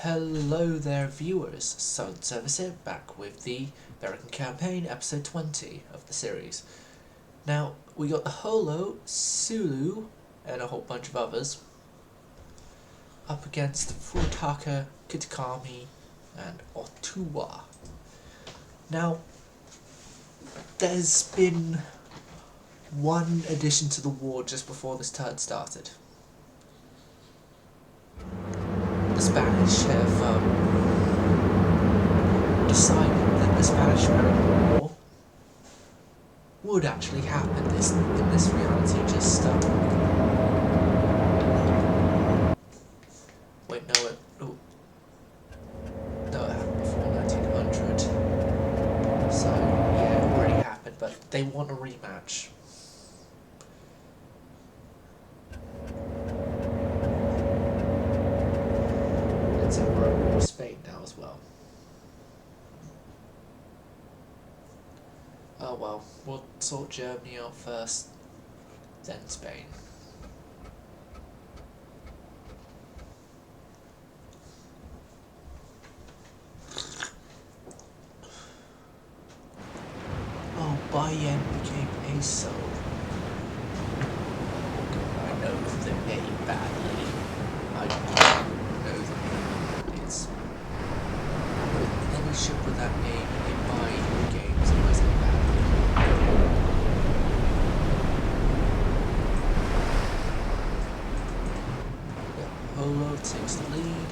Hello there viewers, Southern Service here, back with the American Campaign, episode 20 of the series. Now, we got the Holo, Sulu, and a whole bunch of others up against Furitaka, Kitakami, and Ottawa. Now, there's been one addition to the war just before this turn started. The Spanish have decided that the Spanish-American War would actually happen in this reality. Wait, no, it happened before 1900. So yeah, it already happened, but they want a rematch. We're Spain now as well. Oh well, we'll sort Germany out first, then Spain. Oh, Bayern became ASO. I know the name badly. I know the name is. Any ship with that name in my games always end badly. Yeah, Holo takes the lead.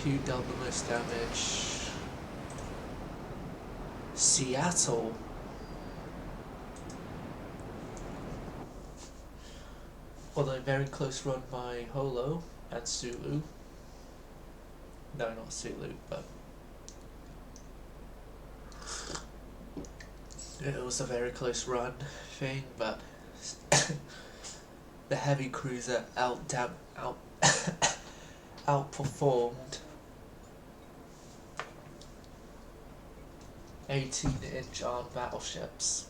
Who dealt the most damage? Seattle. Although very close run by Holo and Sulu. No, not Sulu, but it was a very close run thing, but the heavy cruiser outperformed 18-inch armed battleships.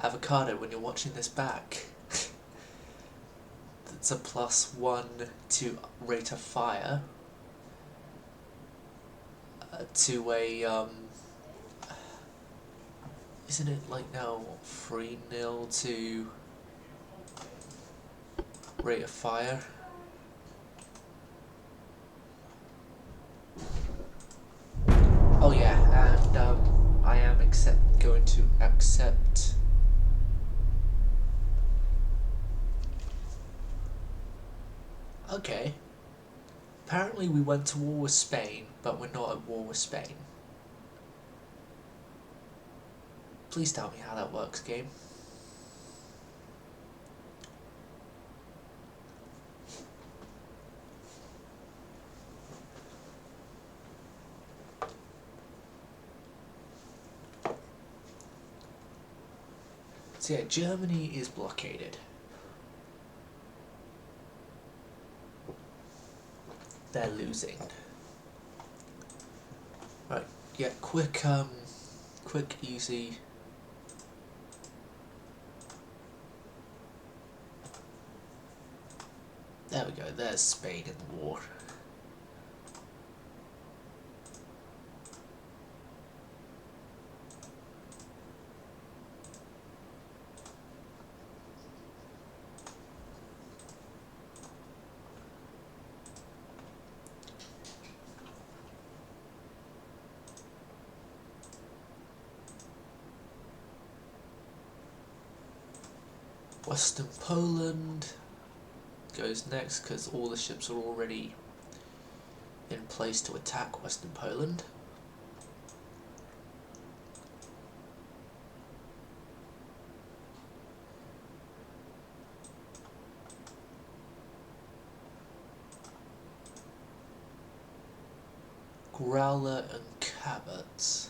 Avocado, when you're watching this back, that's a +1 to rate of fire to a isn't it like now 3-0 to rate of fire? Oh yeah, and I am going to accept okay. Apparently we went to war with Spain, but we're not at war with Spain. Please tell me how that works, game. So yeah, Germany is blockaded. They're losing. Right, yeah, quick, easy. There we go, there's Spain in the war. Western Poland goes next because all the ships are already in place to attack Western Poland. Growler and Cabot.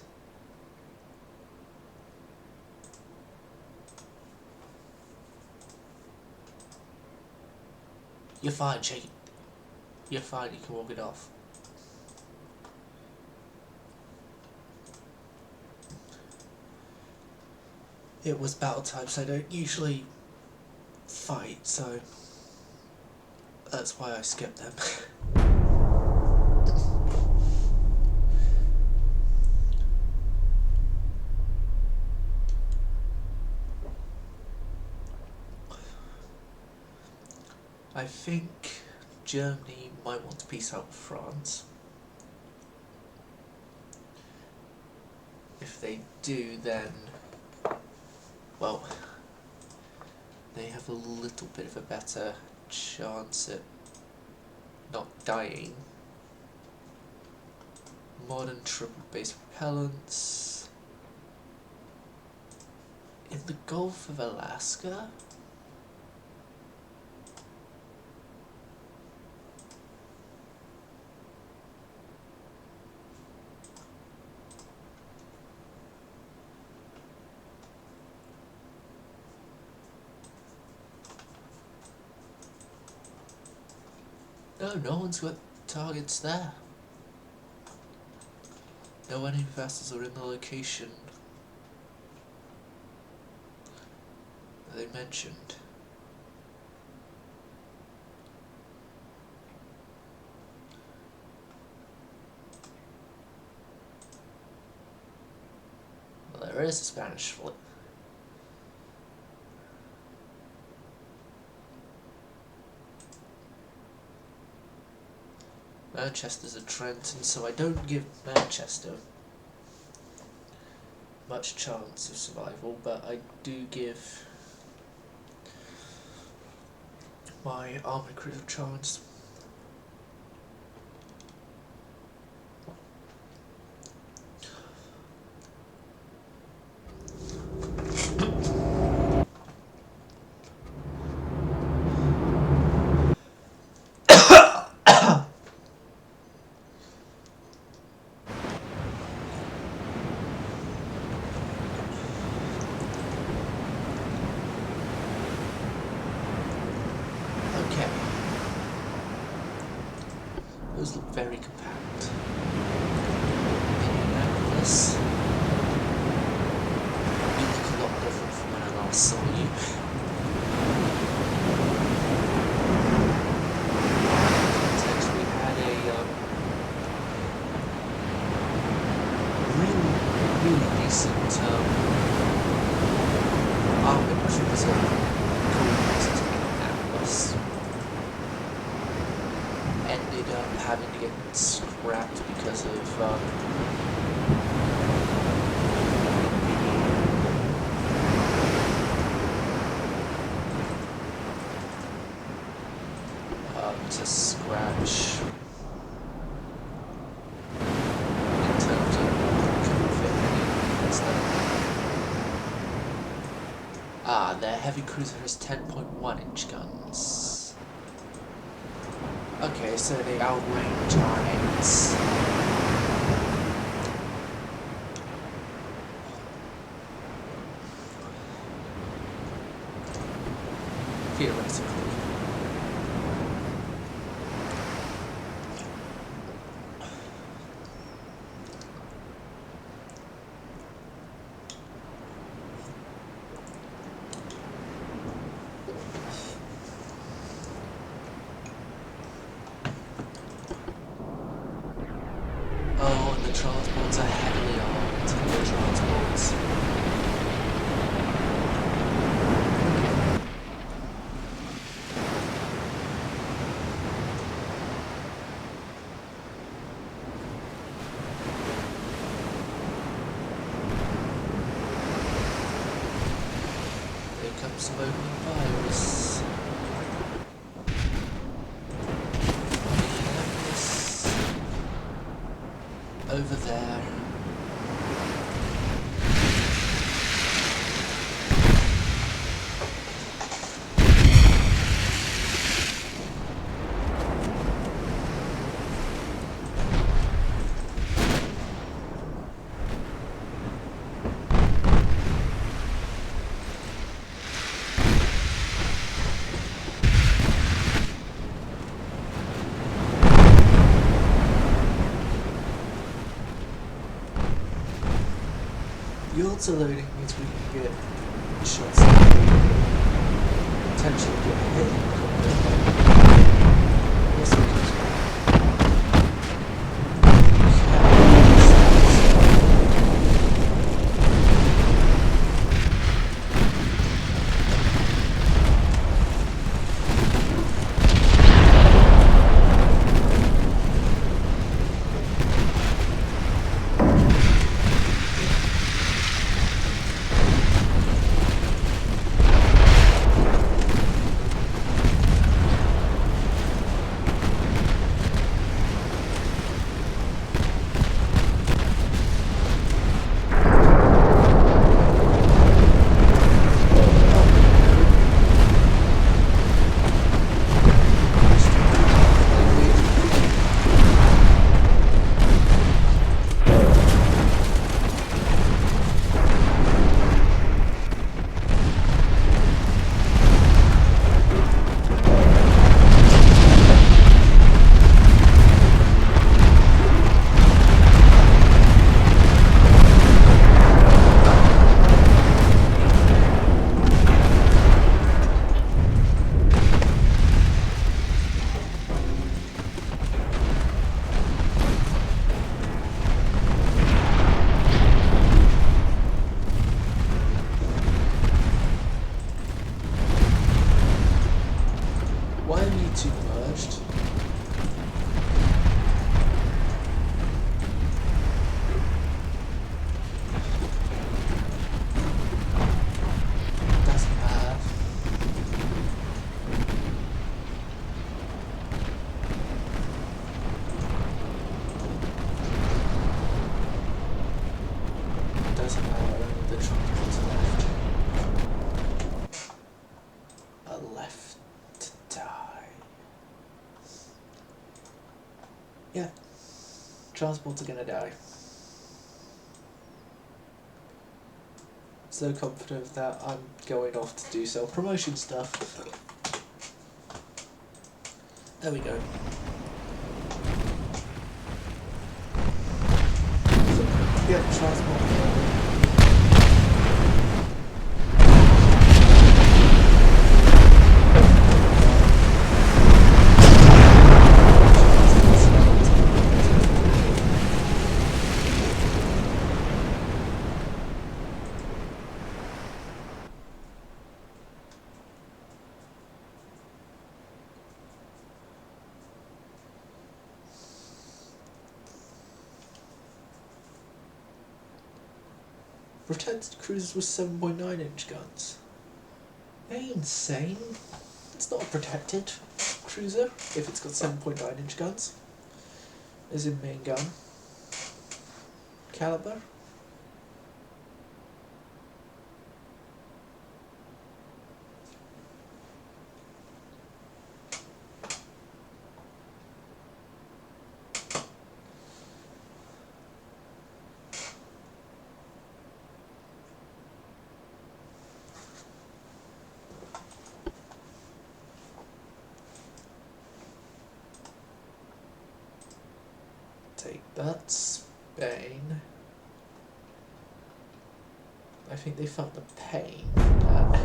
You're fine, Jake. You're fine, you can walk it off. It was battle time, so I don't usually fight, so that's why I skipped them. I think Germany might want to peace out with France. If they do, then, well, they have a little bit of a better chance at not dying. Modern triple base repellents. In the Gulf of Alaska? No, no one's got targets there. No enemy vessels are in the location that they mentioned. Well, there is a Spanish fleet. Manchester's at Trenton, so I don't give Manchester much chance of survival, but I do give my armoured crew a chance. Those look very compact. Indianapolis. You look a lot different from when I last saw you. We had a really decent armoured cruiser called Indianapolis. Ended up having to get scrapped because of to scratch in terms of couldn't fit any stuff. Ah, their heavy cruiser has 10.1-inch guns. Okay, so they outrange our 8s. theoretically. Oh, and the transports are heavily armed. The transports. Here comes some opening fires. Over there. Yields are loading means we can get shots potentially get hit. Also, why are you two merged? Doesn't matter. Doesn't matter, only the transports are left. Are left to die. Yeah. Transports are gonna die. So confident that I'm going off to do self-promotion stuff. There we go. So, yeah, transport. Protected cruisers with 7.9-inch guns. Are you insane? It's not a protected cruiser if it's got 7.9-inch guns. As in main gun. Caliber. That's Spain. I think they felt the pain from that.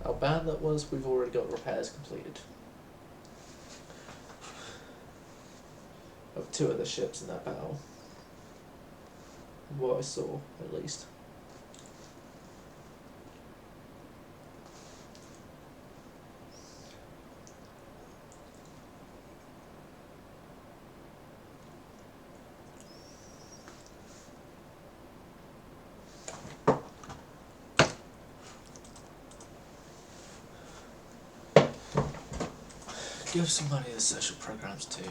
How bad that was, we've already got repairs completed. Of 2 of the ships in that battle. What I saw, at least. Give some money to social programs too.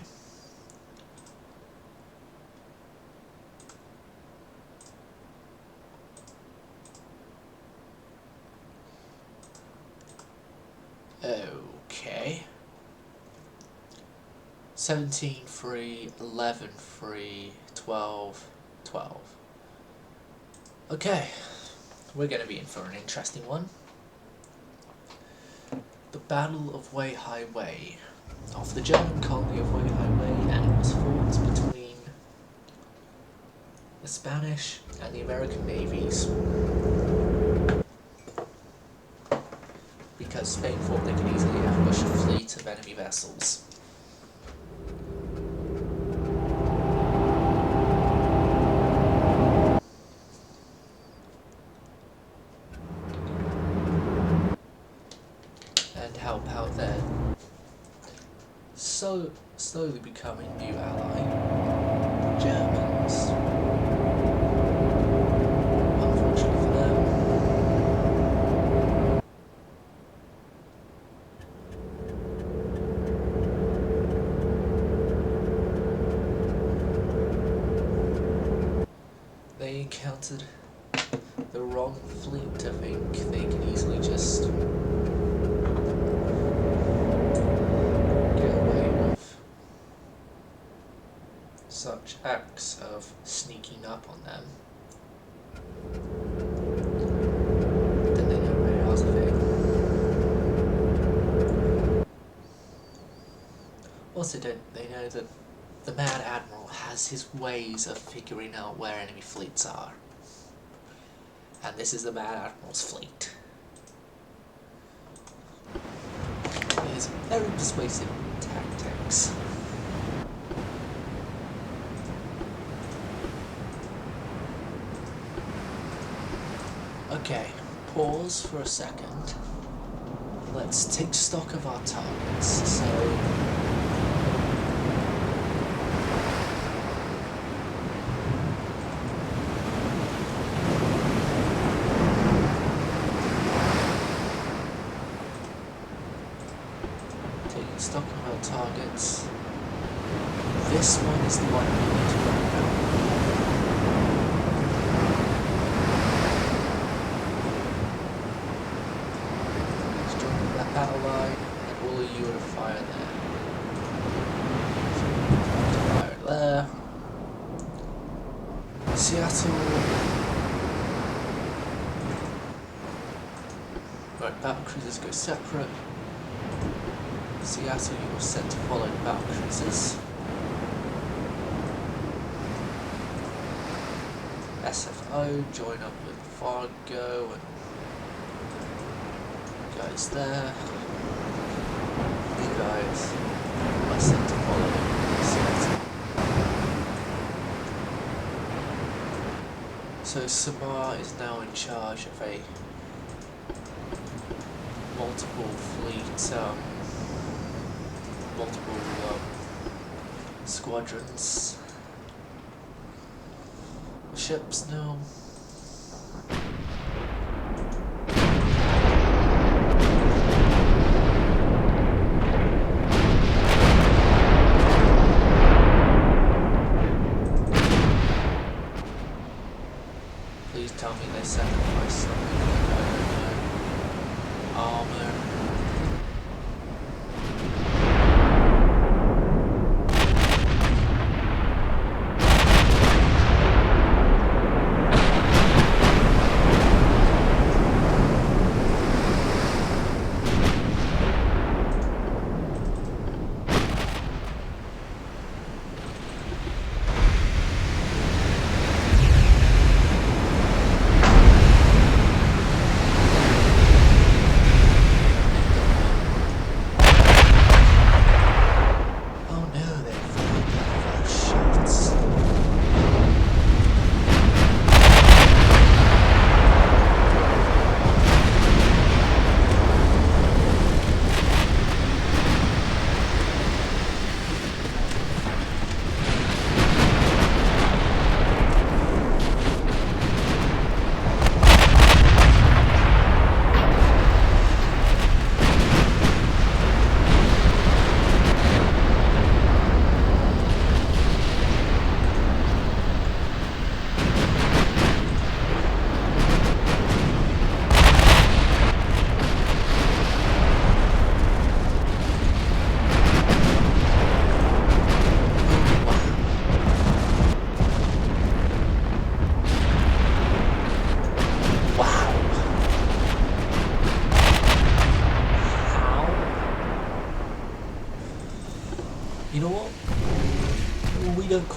Okay. 17 free, 11 free, 12, 12. Okay, we're going to be in for an interesting one. The Battle of Weihai Wei. Off the German colony of Weihai Wei, and it was fought between the Spanish and the American navies. Because Spain thought they could easily ambush a fleet of enemy vessels. And help out their slowly becoming new ally, Germans. Unfortunately for them. They encountered the wrong fleet to think they could easily just get away with such acts of sneaking up on them. Then they know where else they. Also, don't they know that the Mad Admiral has his ways of figuring out where enemy fleets are. And this is the Mad Admiral's fleet. It is very persuasive tactics. Okay, pause for a second. Let's take stock of our targets. So, stock of our targets. This one is the one we need to run around. Just join that battle line, and all of you are to fire there. Fire there. Seattle. Right, battle cruisers go separate. Seattle, you are set to follow the battle cruisers. SFO, join up with Fargo and guys there. You guys are set to follow Seattle. So Samar is now in charge of a multiple squadrons. Ships now. Please tell me they sacrificed something. Armor.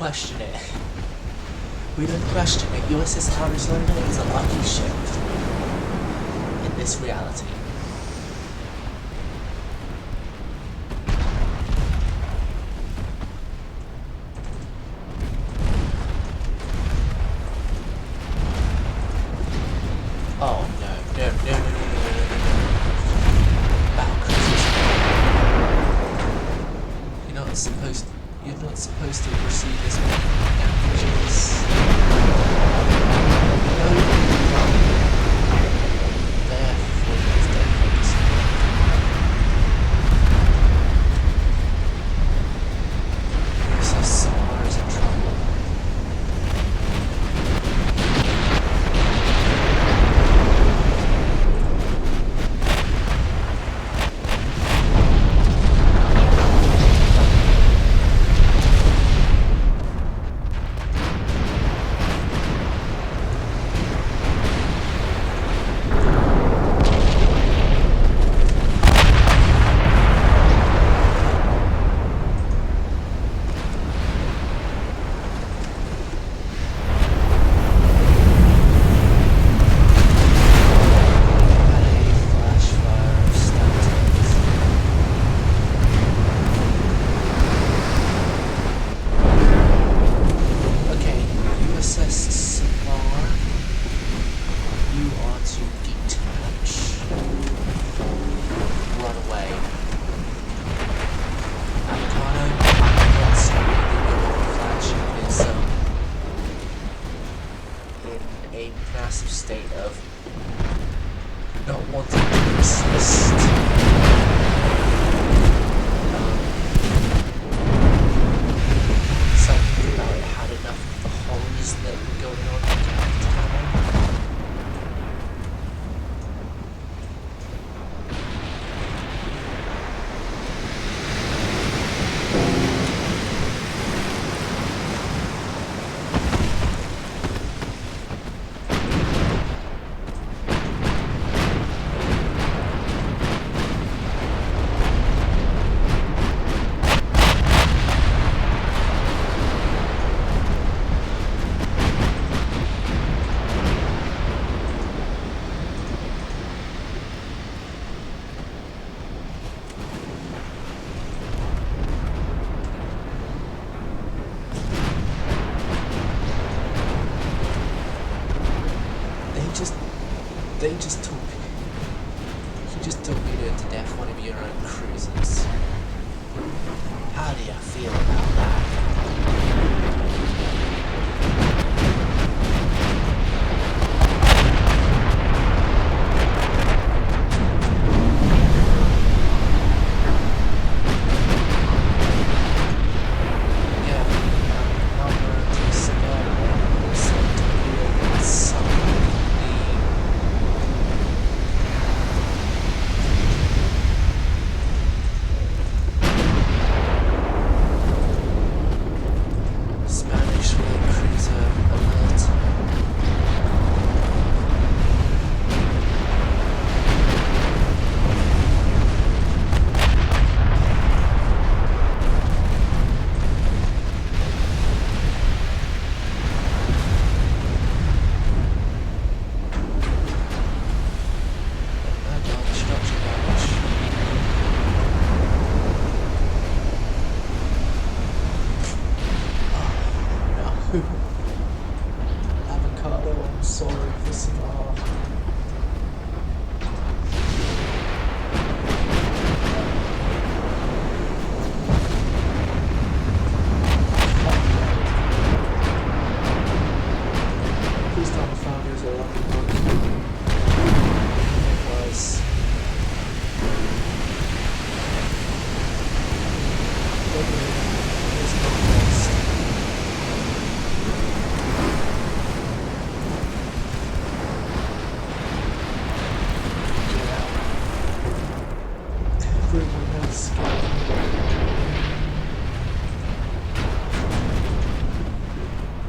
question it. We don't question it. USS Arizona is a lucky ship in this reality. Oh no, no, no, no, no, no, no, no, no. Battle cruisers. You're not supposed to receive this many damages. No, they're full of damage. So Samara is in trouble. State of not wanting to exist. Something about it had enough of the horrors that were going on in Captain. They just took you just took me to death one of your own cruisers. How do you feel about that? Avocado, I'm sorry for Samara. Please tell me founders are lucky book. It was.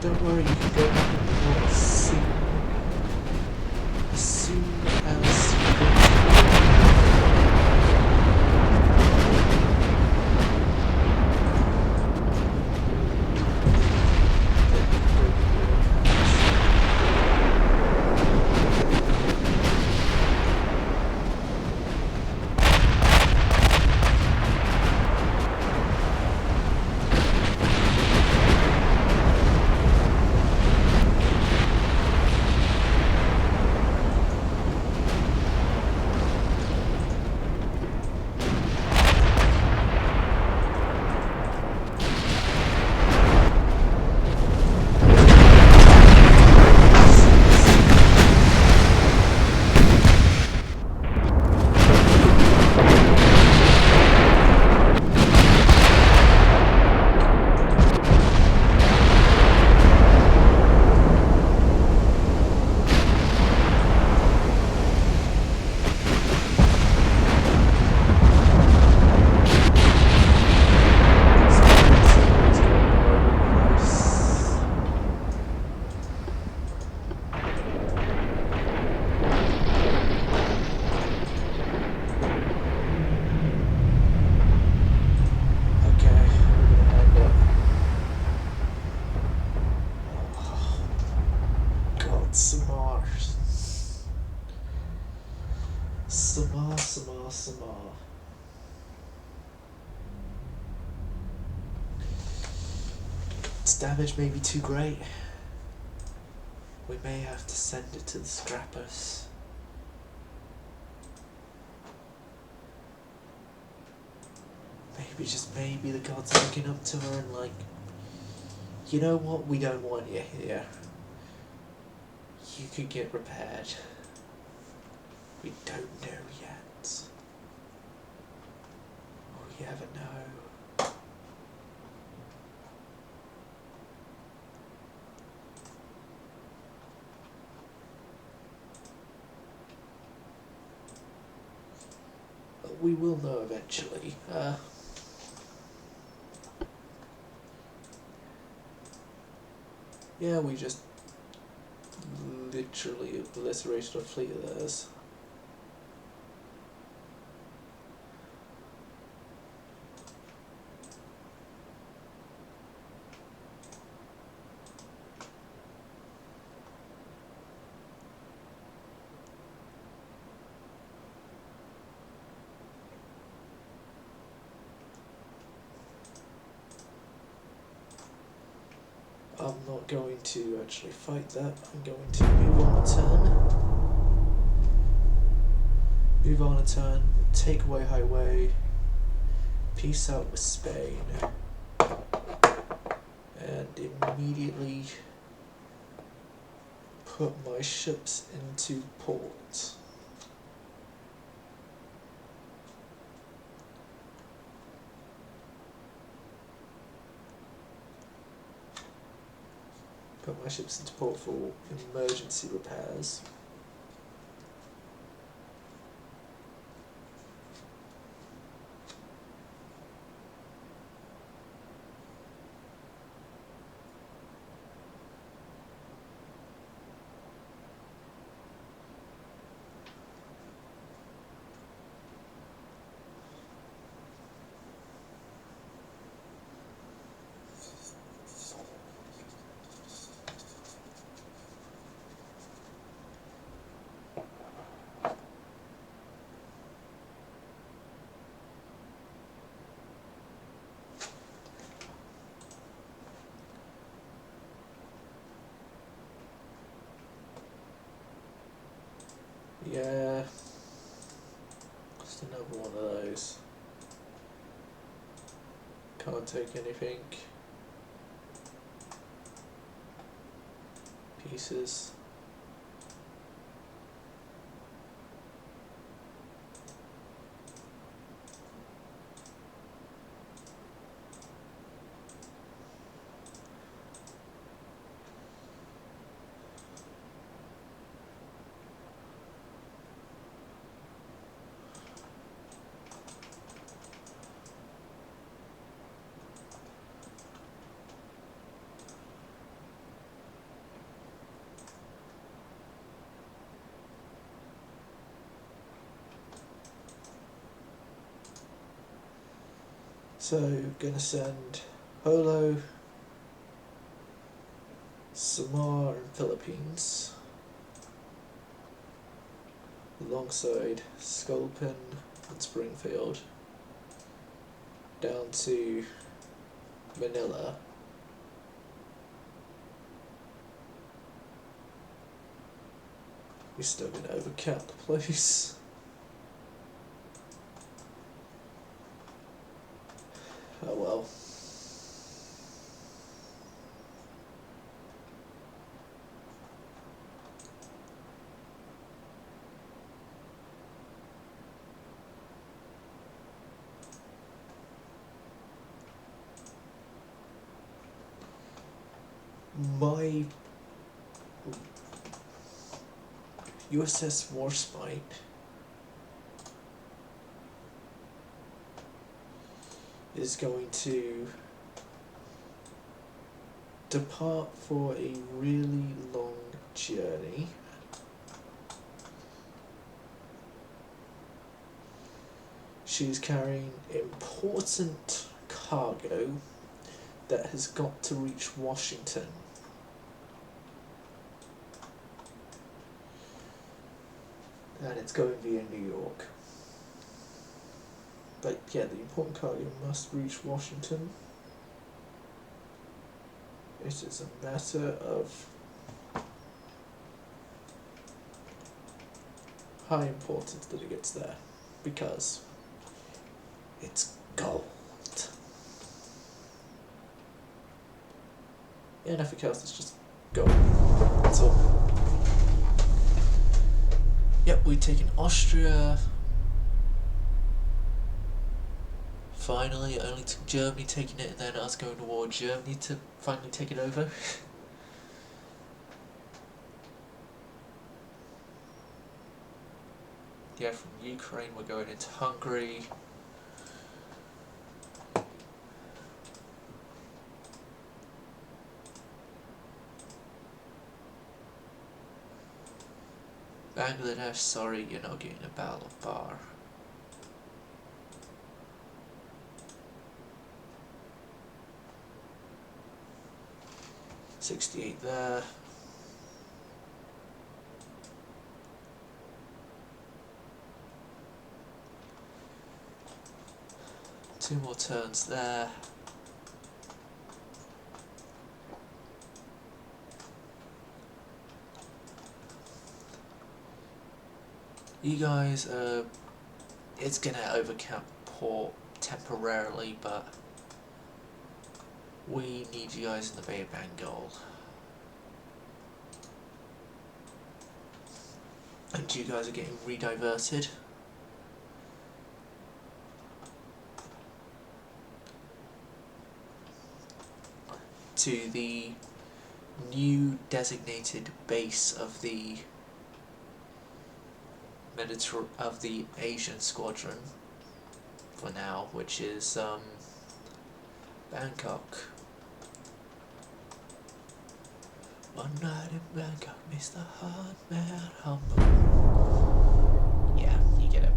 Don't worry, you can go back and report as soon as Samar. Samar. Its damage may be too great. We may have to send it to the scrappers. Maybe, just maybe, the gods are looking up to her and like, you know what, we don't want you here. You could get repaired. We don't know yet. We never know. But we will know eventually. Yeah, we just literally obliterated a fleet of theirs. I'm not going to actually fight that. I'm going to move on a turn. Move on a turn. Take away highway. Peace out with Spain. And immediately put my ships into port. Put my ships into port for emergency repairs. Yeah, just another one of those. Can't take anything. Pieces. So, gonna send Holo, Samar and Philippines alongside Sculpin and Springfield down to Manila. We're still gonna overcount the place. Oh well. My USS Warspite is going to depart for a really long journey. She's carrying important cargo that has got to reach Washington. and it's going via New York. But yeah, the important cargo must reach Washington. It is a matter of high importance that it gets there, because it's gold. Yeah, nothing else, it's just gold. That's all. Yep, we've taken Austria. Finally, it only took Germany taking it and then us going to war with Germany to finally take it over. Yeah, from Ukraine we're going into Hungary. Bangladesh, sorry, you're not getting a battle of Bar. .68 there. Two more turns there. You guys, it's gonna overcap port temporarily, but we need you guys in the Bay of Bengal. And you guys are getting rediverted. To the new designated base of the Asian Squadron for now, which is Bangkok. One night in Bangkok, Mr. Hardman Humble. Yeah, you get it.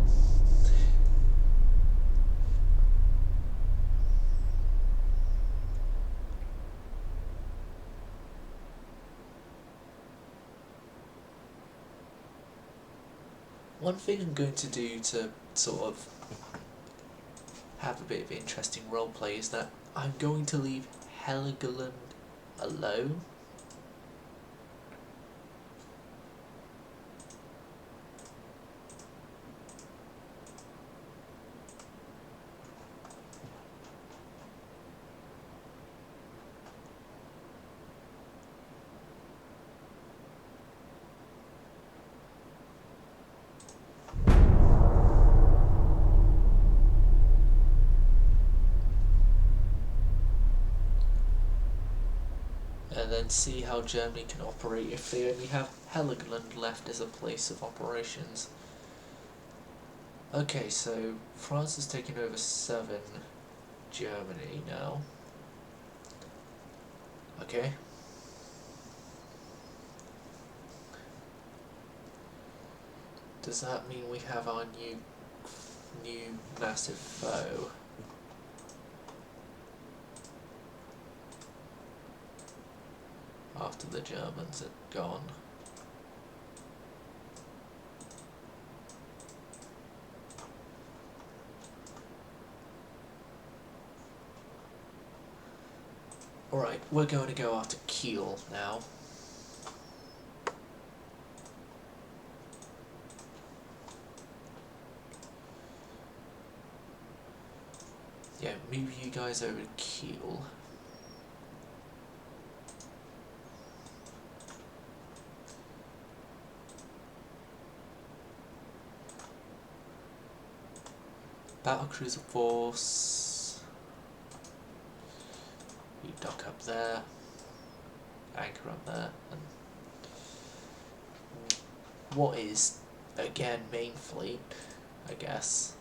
One thing I'm going to do to sort of have a bit of interesting roleplay is that I'm going to leave Heligoland alone. And then see how Germany can operate if they only have Heligoland left as a place of operations. Okay, so France has taken over 7 Germany now. Okay. Does that mean we have our new massive foe? After the Germans had gone. Alright, we're going to go after Kiel now. Yeah, move you guys over to Kiel. Battlecruiser force. You dock up there. Anchor up there. And what is, again, main fleet, I guess.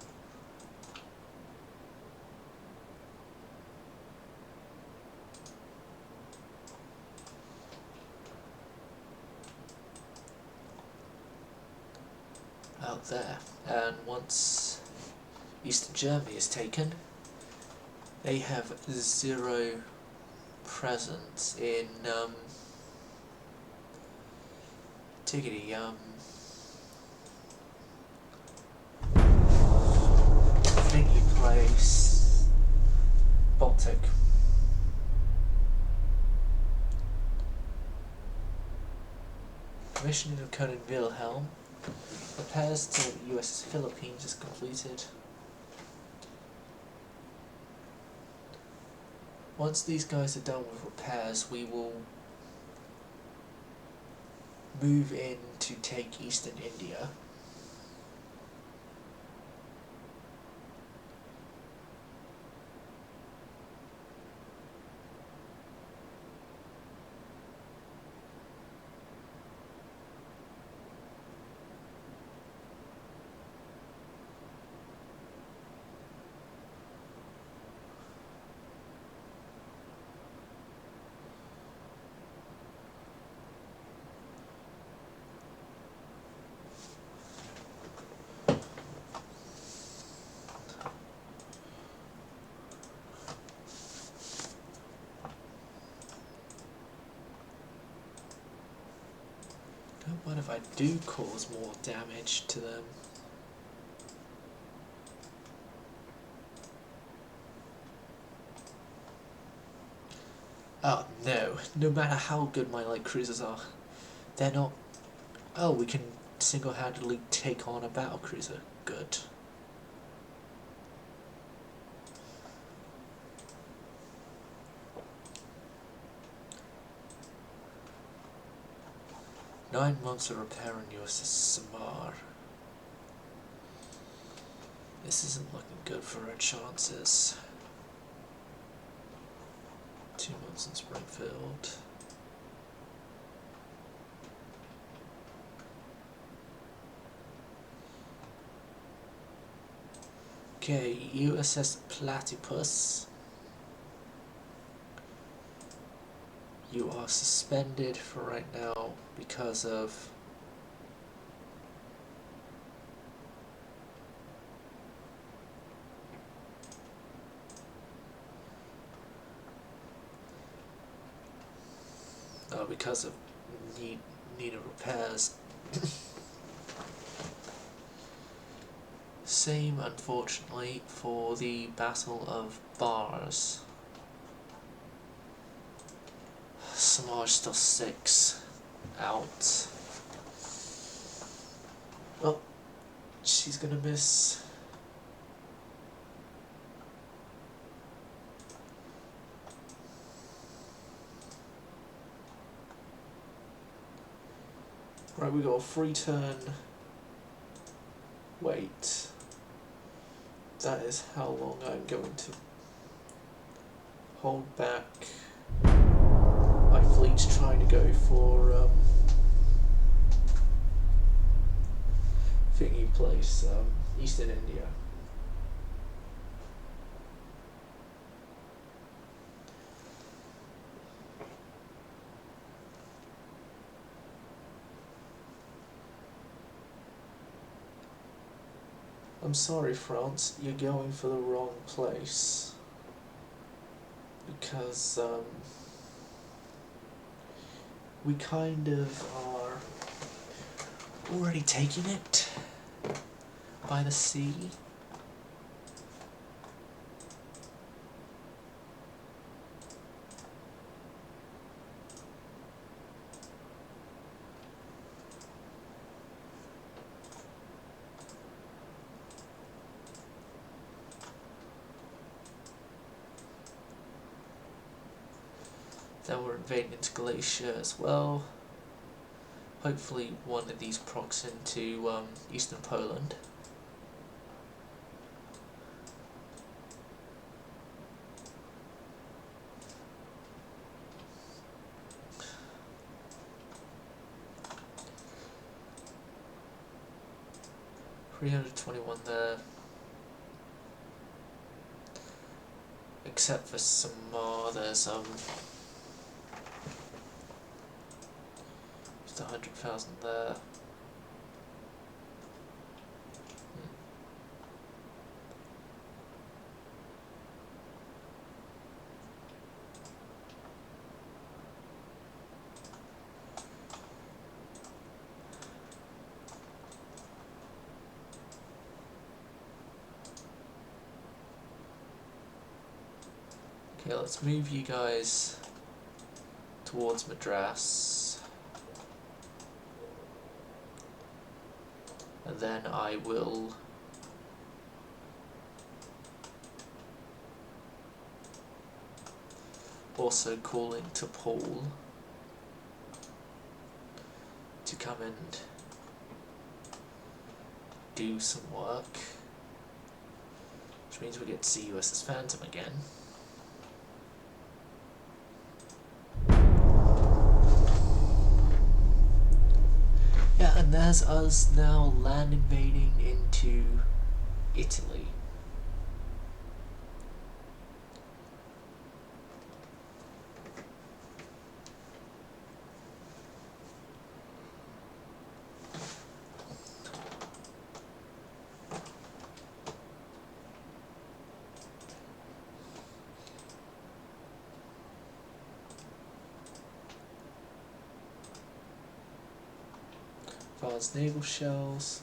Out there. And once Eastern Germany is taken, they have 0 presence in Baltic. Commissioning of Conan Wilhelm. Repairs to USS Philippines is completed. Once these guys are done with repairs, we will move in to take Eastern India. Don't mind if I do cause more damage to them. Oh no, no matter how good my light cruisers are, they're not... Oh, we can single-handedly take on a battle cruiser. Good. Nine months of repair on USS Samar. This isn't looking good for our chances. 2 months in Springfield. Okay, USS Platypus. You are suspended for right now because of need of repairs. Same, unfortunately, for the Battle of Bars. Samaj still 6 out. Well, she's gonna miss. Right, we got a free turn. Wait. That is how long I'm going to hold back. My fleet's trying to go for thingy place, Eastern India. I'm sorry, France, you're going for the wrong place. Because, we kind of are already taking it by the sea. Then we're invading into Galatia as well. Hopefully one of these procs into eastern Poland. $321 there. Except for Samar, there's just 100,000 there. Okay, let's move you guys towards Madras. And then I will also call into Paul to come and do some work, which means we get to see USS Phantom again. Yeah, and there's us now land invading into Italy. Advanced naval shells.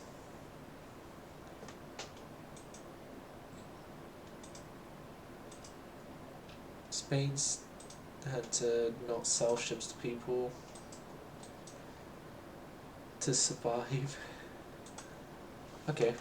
Spain's had to not sell ships to people to survive. Okay.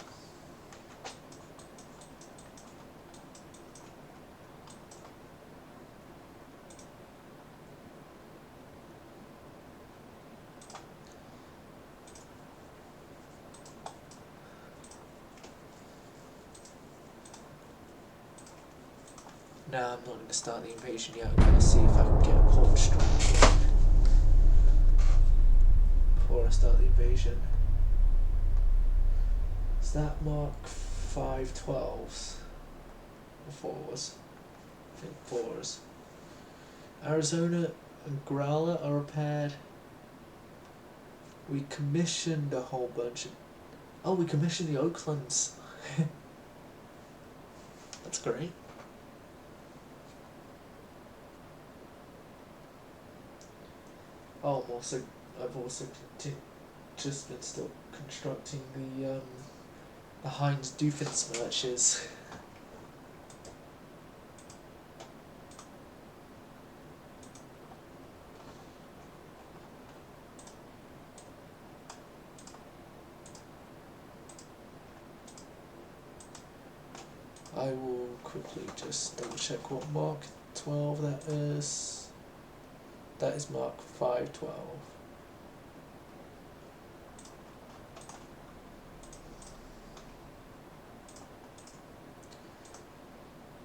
No, I'm not going to start the invasion yet. I'm going to see if I can get a port strike before I start the invasion. Is that Mark 512s? Or 4s? I think 4s. Arizona and Growler are repaired. We commissioned a whole bunch of... Oh, we commissioned the Oaklands. That's great. Oh, I've also just been still constructing the Heinz Doofenshmirtches. I will quickly just double check what Mark 12 that is. That is Mark 512.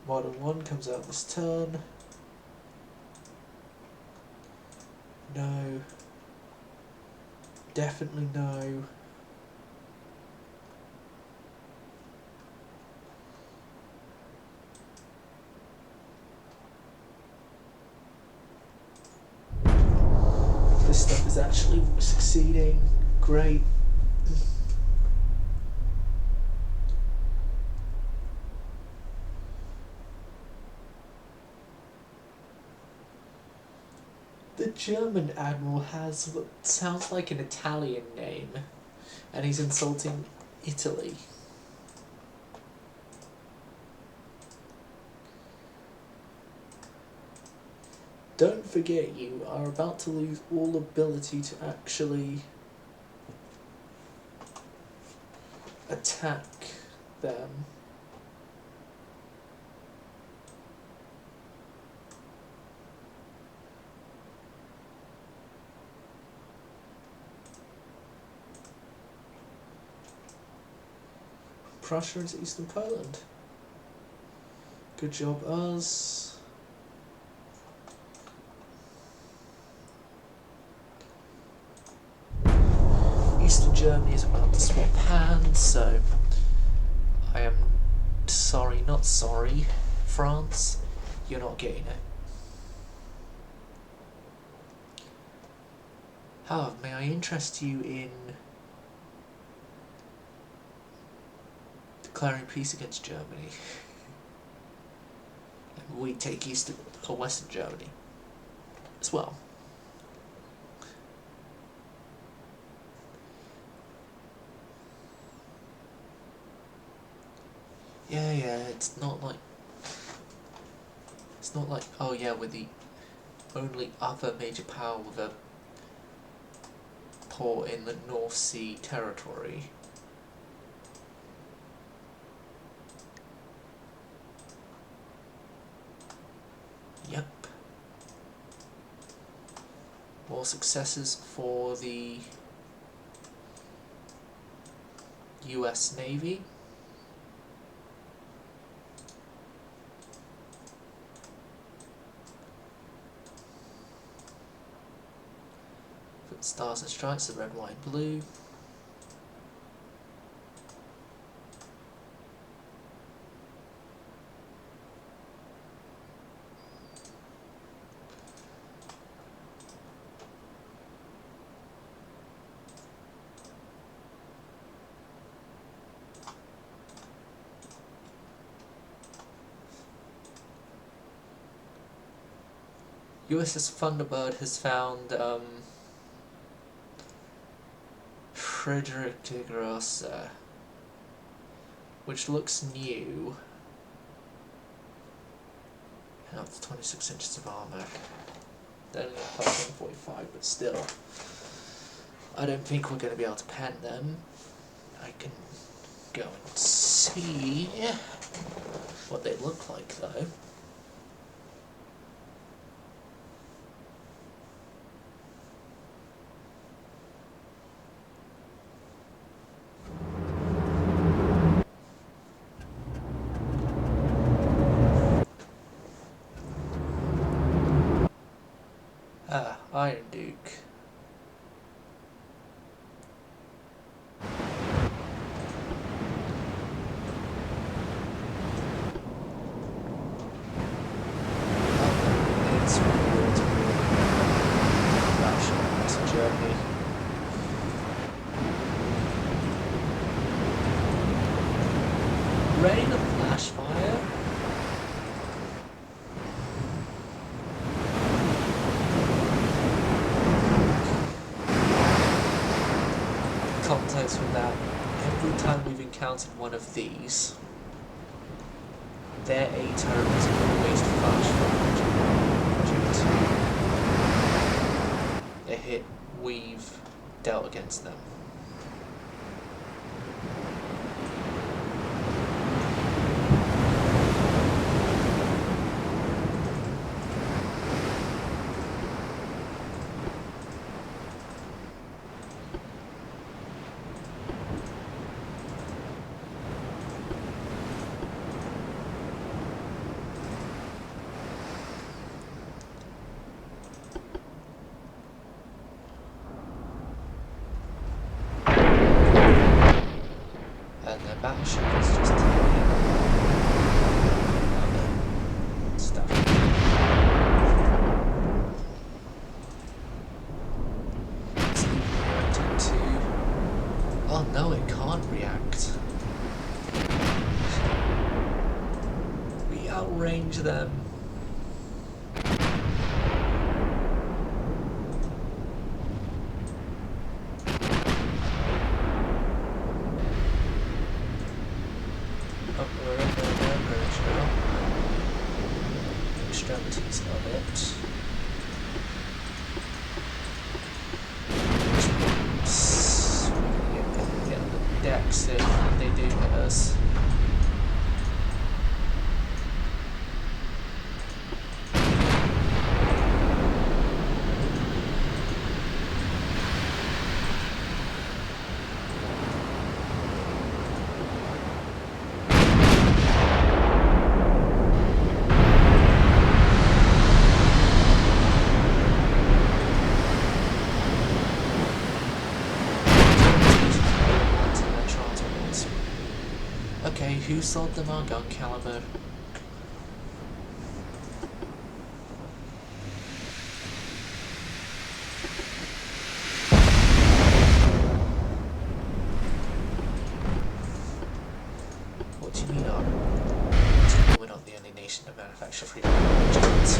Modern 1 comes out this turn. No. Definitely no. This stuff is actually succeeding. Great. The German admiral has what sounds like an Italian name, and he's insulting Italy. Don't forget, you are about to lose all ability to actually attack them. Prussia into Eastern Poland. Good job, us. Eastern Germany is about to swap hands, so I am sorry, not sorry, France, you're not getting it. However, may I interest you in declaring peace against Germany? And we take Eastern or Western Germany as well. Yeah, it's It's not like, oh yeah, we're the only other major power with a port in the North Sea territory. Yep. More successes for the US Navy. For the Stars and Stripes, the red, white, blue. USS Thunderbird has found Frederick de Grassa, which looks new, and up to 26 inches of armour. They're only plus 145, but still, I don't think we're going to be able to pen them. I can go and see what they look like though. Iron Duke. It's weird. That's a journey. Rain of flash fire. Context from that, every time we've encountered one of these, their A turret is always flash fire due to the hit we've dealt against them. Battleship is just taking stuff. It's reacting to... Oh no, it can't react. We outrange them. Extremities of it. Get on the decks if they do hit us. Okay, who sold them our gun caliber? What do you mean we're not the only nation to manufacture freedom jets?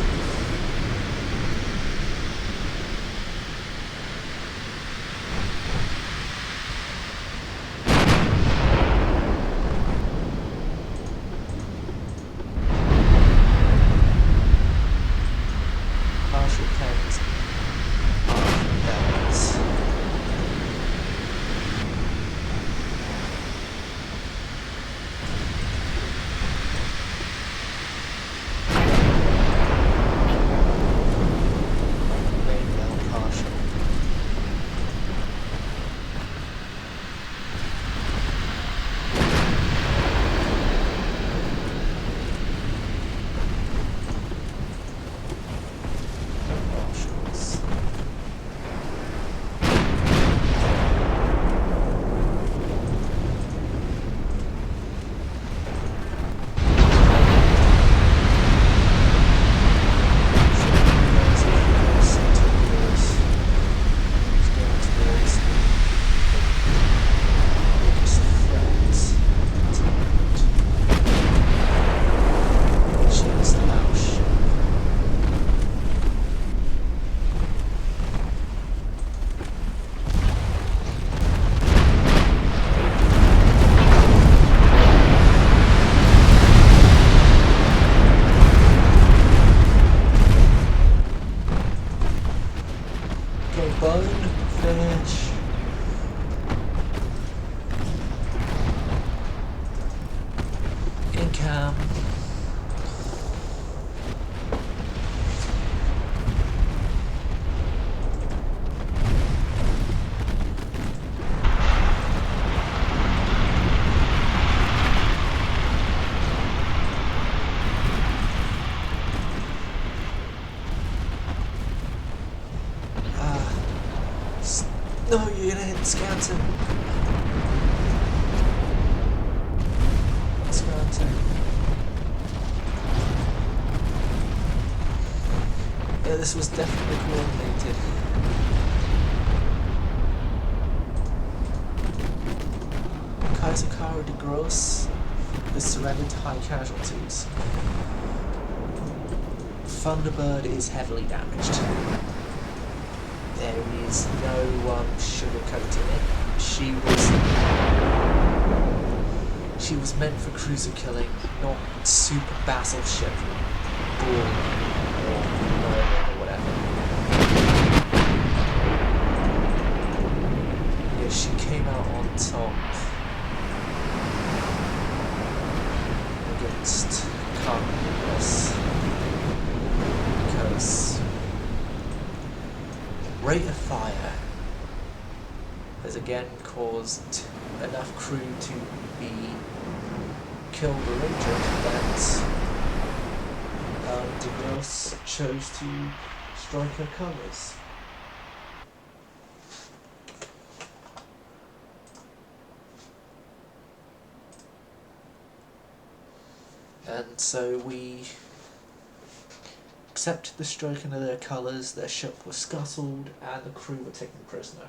gonna hit the scouter. Scouter. Yeah, this was definitely coordinated. Kaiser de Gross is surrendered to high casualties. Thunderbird is heavily damaged. There is no sugarcoating it. She was meant for cruiser killing, not super battleship boring or whatever. Yeah, she came out on top against Carnivorous because rate of fire has again caused enough crew to be killed or injured that de Grosse chose to strike her colours. And so we accepted the striking of their colours, their ship was scuttled, and the crew were taken prisoner.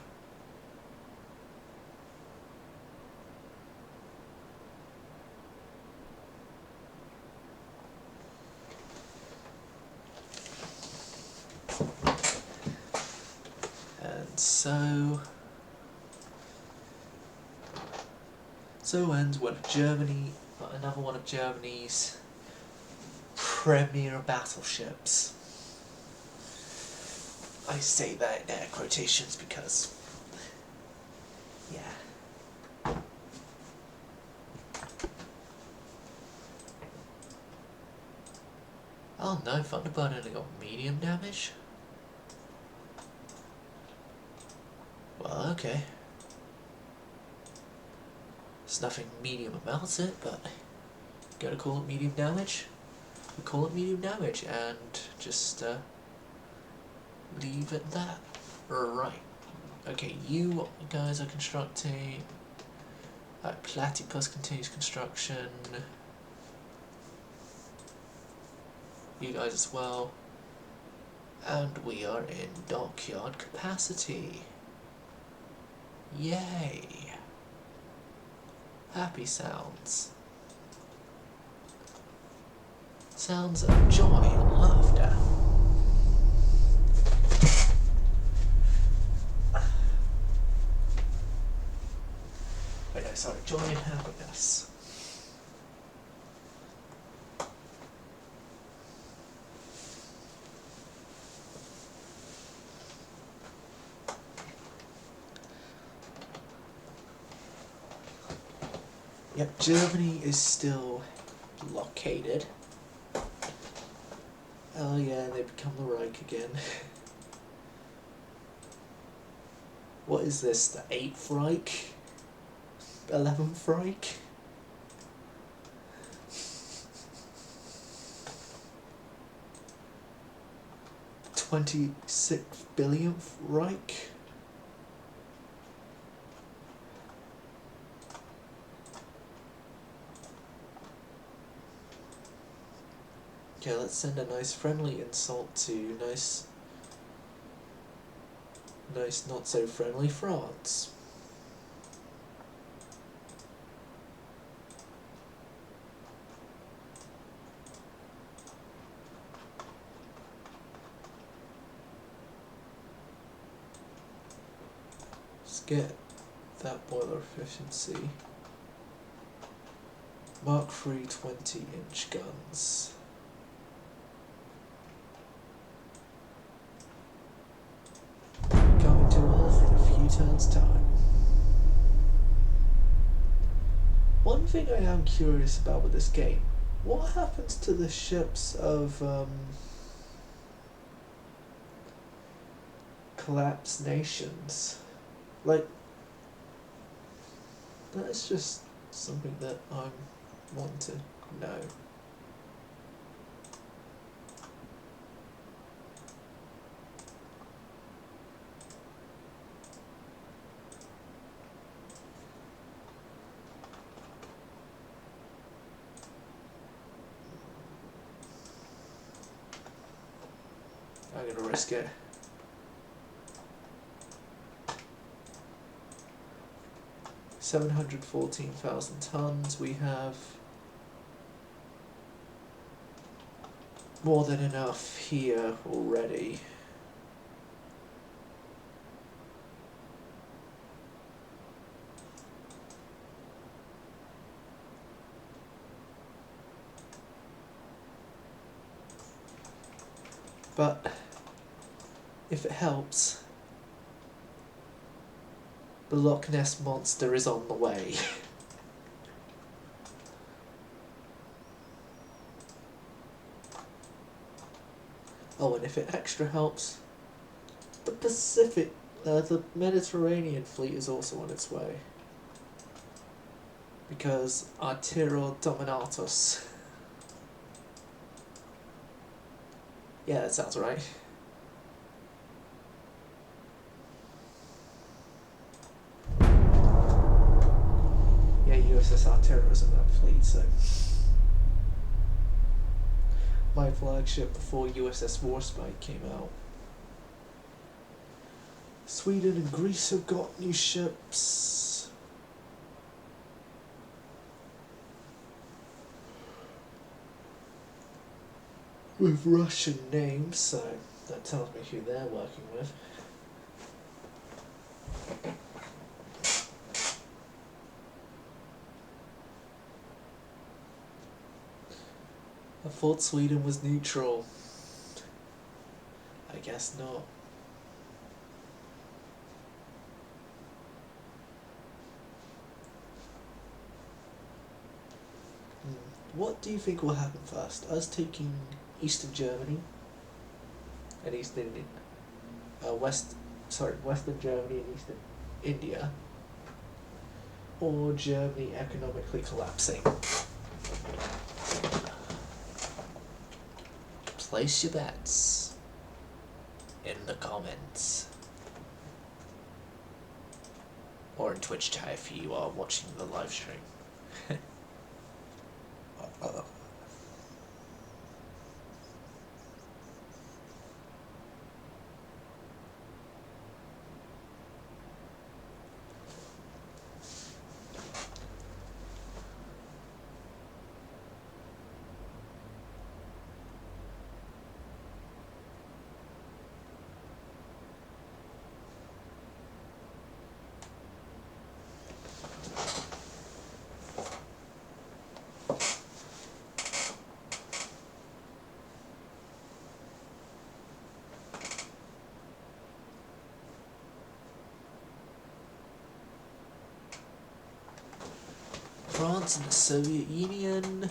And so ends another one of Germany's premier battleships. I say that in air quotations because, yeah. Oh no, Thunderbird only got medium damage? Well, okay. There's nothing medium about it, but gotta call it medium damage. We call it medium damage and just leave it at that. Right. Okay, you guys are constructing. Platypus continues construction. You guys as well. And we are in dockyard capacity. Yay! Happy sounds. Sounds of joy and laughter. Wait, no, sorry, joy and happiness. Yep, Germany is still blockaded. Oh yeah, they become the Reich again. What is this, the 8th Reich? 11th Reich? $26 billionth Reich? Okay, let's send a nice friendly insult to nice not so friendly France. Let's get that boiler efficiency. Mark III 20-inch guns. Going to Earth in a few turns' time. One thing I am curious about with this game, what happens to the ships of collapsed nations? Like, that's just something that I want to know. gonna risk it. $714,000 tons. We have more than enough here already. But if it helps, the Loch Ness Monster is on the way. Oh, and if it extra helps, the Mediterranean fleet is also on its way. Because admiral dominatus. Yeah, that sounds right. Yeah, USS Artillery was in that fleet, so... My flagship before USS Warspite came out. Sweden and Greece have got new ships. With Russian names, so that tells me who they're working with. I thought Sweden was neutral. I guess not. What do you think will happen first? Us taking Eastern Germany and Western Germany and Eastern India, or Germany economically collapsing? Place your bets in the comments, or in Twitch chat if you are watching the live stream. France and the Soviet Union.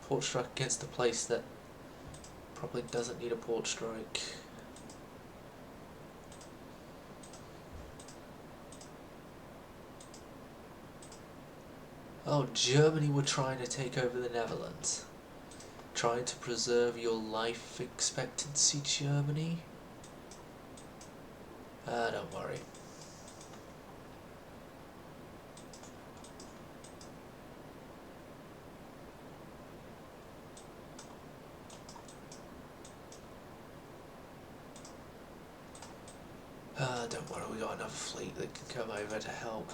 Port strike against a place that probably doesn't need a port strike. Oh, Germany were trying to take over the Netherlands. Trying to preserve your life expectancy, Germany? Don't worry. Don't worry, we got another fleet that can come over to help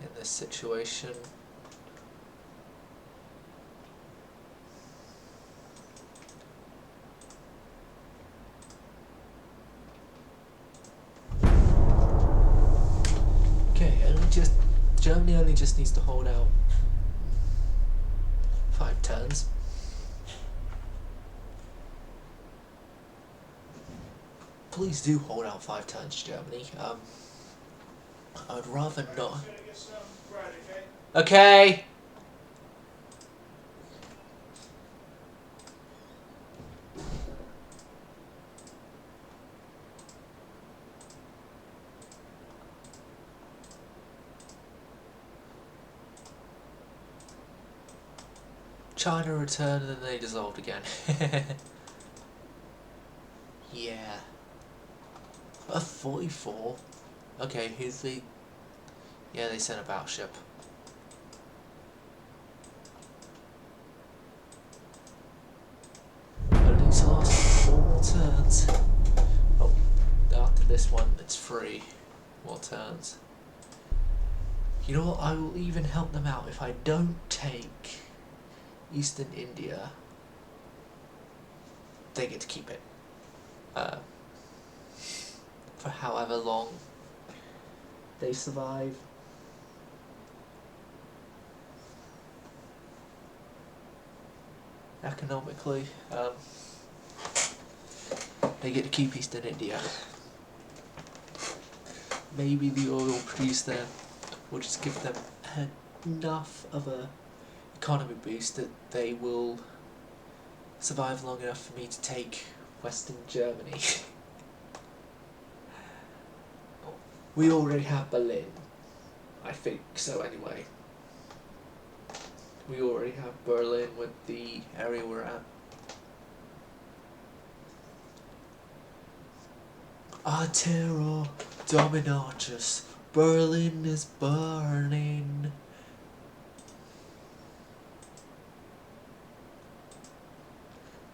in this situation. Germany only just needs to hold out 5 turns. Please do hold out 5 turns, Germany. I would rather not. Okay. China returned and then they dissolved again. Yeah. A 44? Okay, here's the... Yeah, they sent a battleship. But it needs to last 4 more turns. Oh, after this one, it's free. More turns. You know what, I will even help them out if I don't take Eastern India. They get to keep it. For however long they survive. Economically, they get to keep Eastern India. Maybe the oil produced there will just give them enough of a economy boost that they will survive long enough for me to take Western Germany. We already have Berlin, I think so anyway. We already have Berlin with the area we're at. Terror dominatus, Berlin is burning.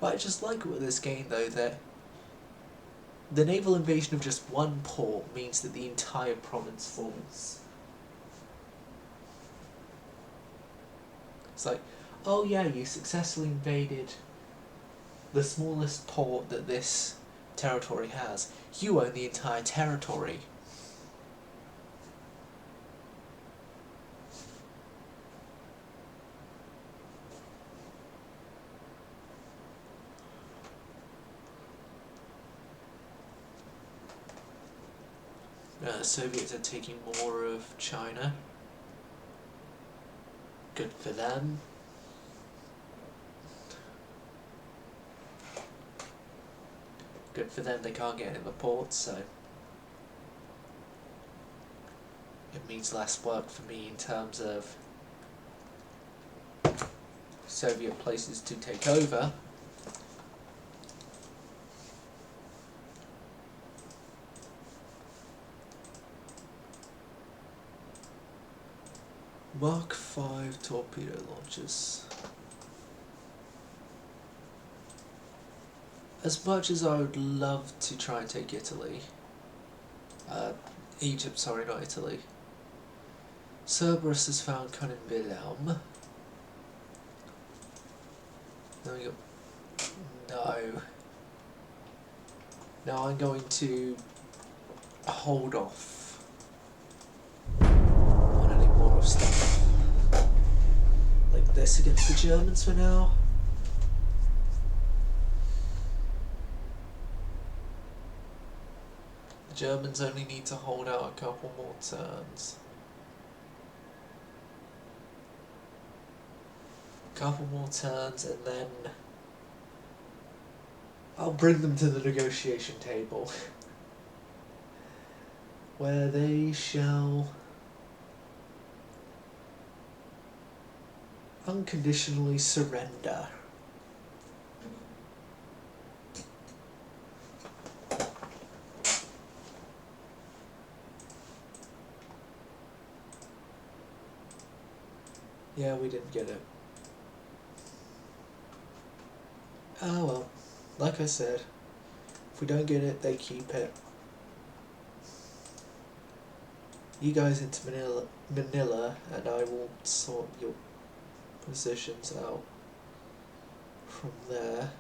But I just like with this game though that the naval invasion of just one port means that the entire province falls. It's like, oh yeah, you successfully invaded the smallest port that this territory has. You own the entire territory. The Soviets are taking more of China. Good for them. Good for them, they can't get in the ports, so it means less work for me in terms of Soviet places to take over. Mark 5 torpedo launchers. As much as I would love to try and take Italy, Egypt, sorry, not Italy. Cerberus has found Cunning Wilhelm. There we go. No. Now I'm going to hold off on any more stuff like this against the Germans for now. The Germans only need to hold out a couple more turns. Couple more turns and then I'll bring them to the negotiation table where they shall unconditionally surrender. Yeah, we didn't get it. Ah well, like I said, if we don't get it, they keep it. You guys into Manila, and I will sort your positions out from there.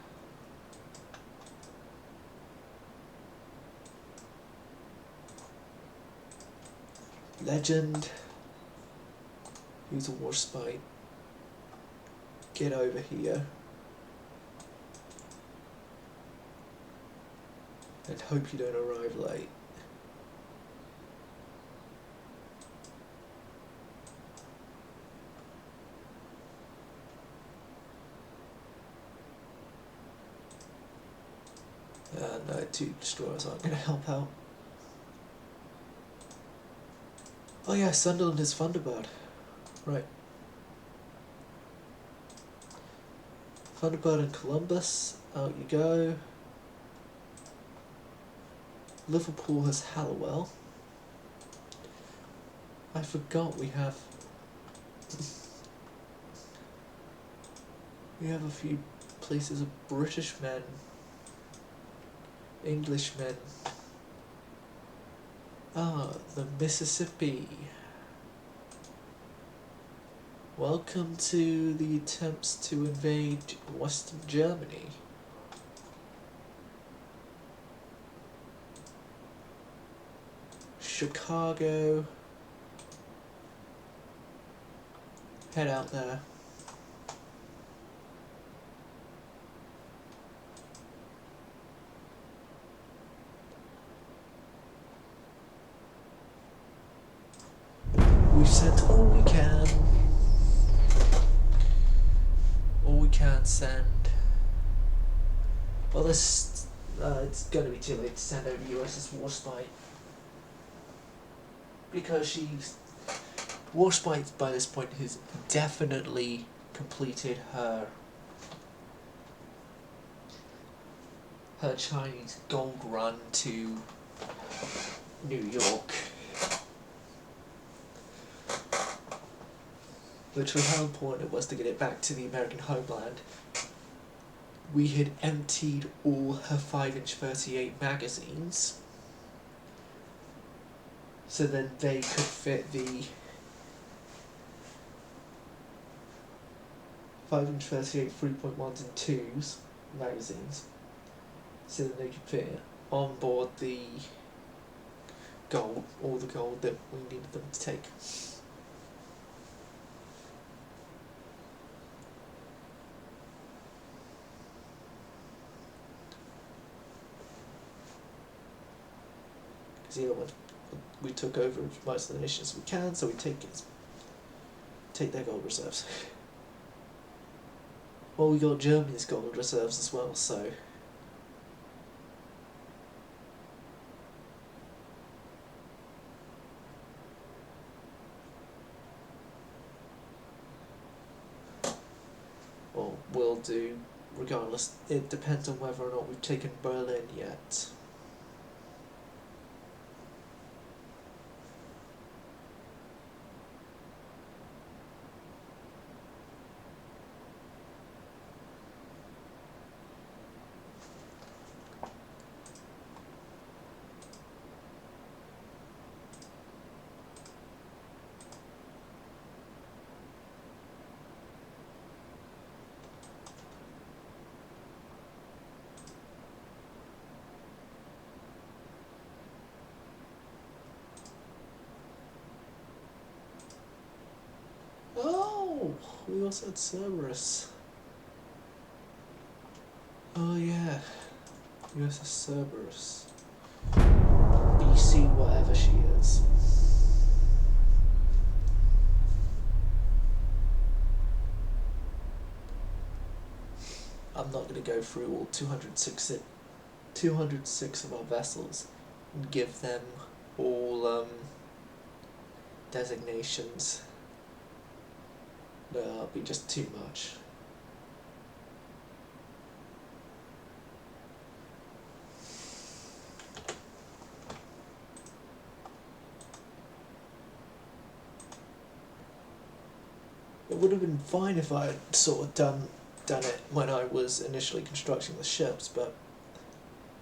Legend, who's a war spy, get over here. And hope you don't arrive late. No, 2 destroyers aren't going to help out. Oh yeah, Sunderland is Thunderbird. Right. Thunderbird and Columbus, out you go. Liverpool has Hallowell. I forgot we have a few places of British men, Englishmen. Ah, the Mississippi. Welcome to the attempts to invade Western Germany. Chicago. Head out there. We've sent all we can. All we can send. Well, this it's going to be too late to send over USS Warspite, because Warspite by this point has definitely completed her Chinese gold run to New York. Literally how important it was to get it back to the American homeland. We had emptied all her 5-inch 38 magazines, so then they could fit the 5-inch 38 3.1s and 2s magazines, so that they could fit on board the gold, all the gold that we needed them to take. Because we took over as much of the nations as we can, so we take their gold reserves. Well, we got Germany's gold reserves as well, so well, we'll do regardless. It depends on whether or not we've taken Berlin yet. Oh, we also had Cerberus. Oh yeah, USS Cerberus. BC whatever she is. I'm not going to go through all 206 of our vessels and give them all designations. No, that'll be just too much. It would have been fine if I had sort of done it when I was initially constructing the ships, but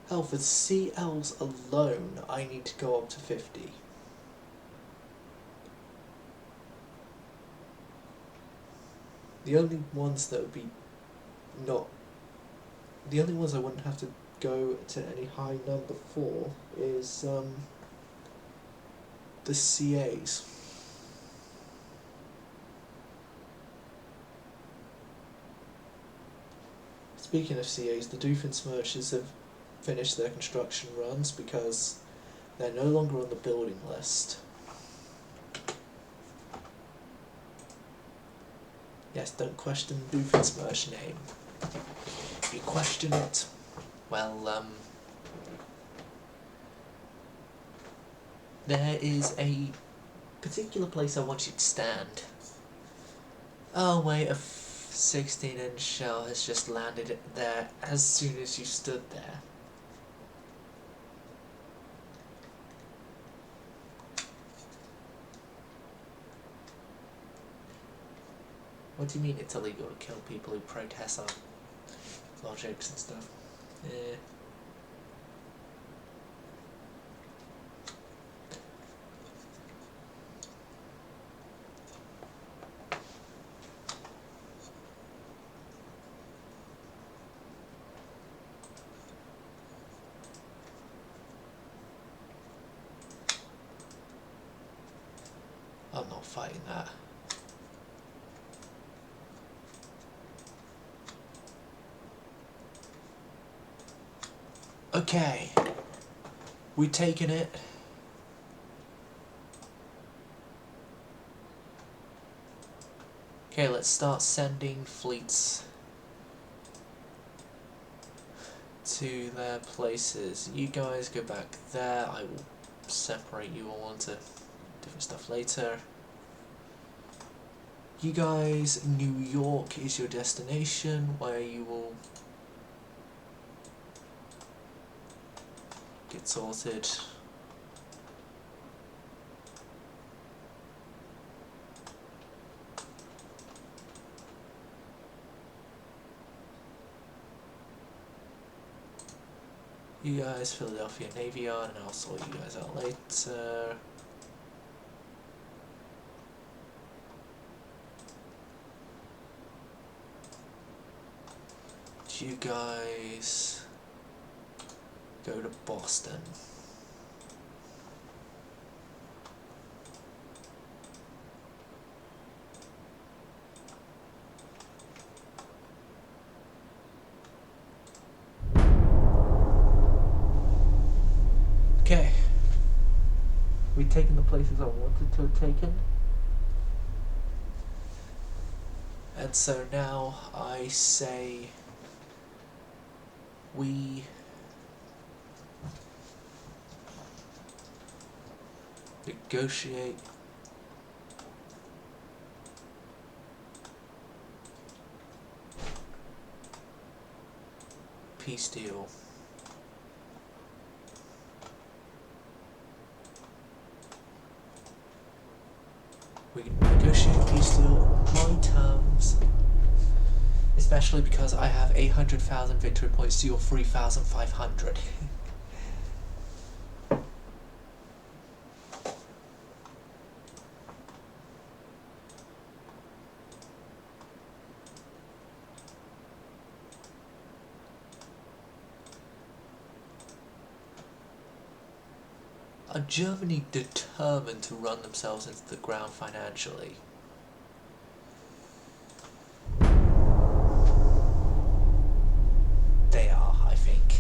hell, for CLs alone, I need to go up to 50. The only ones that would be the only ones I wouldn't have to go to any high number for is the CAs. Speaking of CAs, the Doofenshmirtches have finished their construction runs because they're no longer on the building list. Yes, don't question the Doofenshmirtch name. If you question it, well, there is a particular place I want you to stand. Oh wait, a 16-inch shell has just landed there as soon as you stood there. What do you mean it's illegal to kill people who protest our logics and stuff? Yeah. I'm not fighting that. Okay, we've taken it. Okay, let's start sending fleets to their places. You guys go back there. I will separate you all into different stuff later. You guys, New York is your destination where you will get sorted. You guys, Philadelphia Navy Yard, and I'll sort you guys out later. You guys go to Boston. Okay. We've taken the places I wanted to have taken. And so now I say we negotiate peace deal. We can negotiate peace deal on my terms, especially because I have 800,000 victory points to your 3,500. Are Germany determined to run themselves into the ground financially? They are, I think.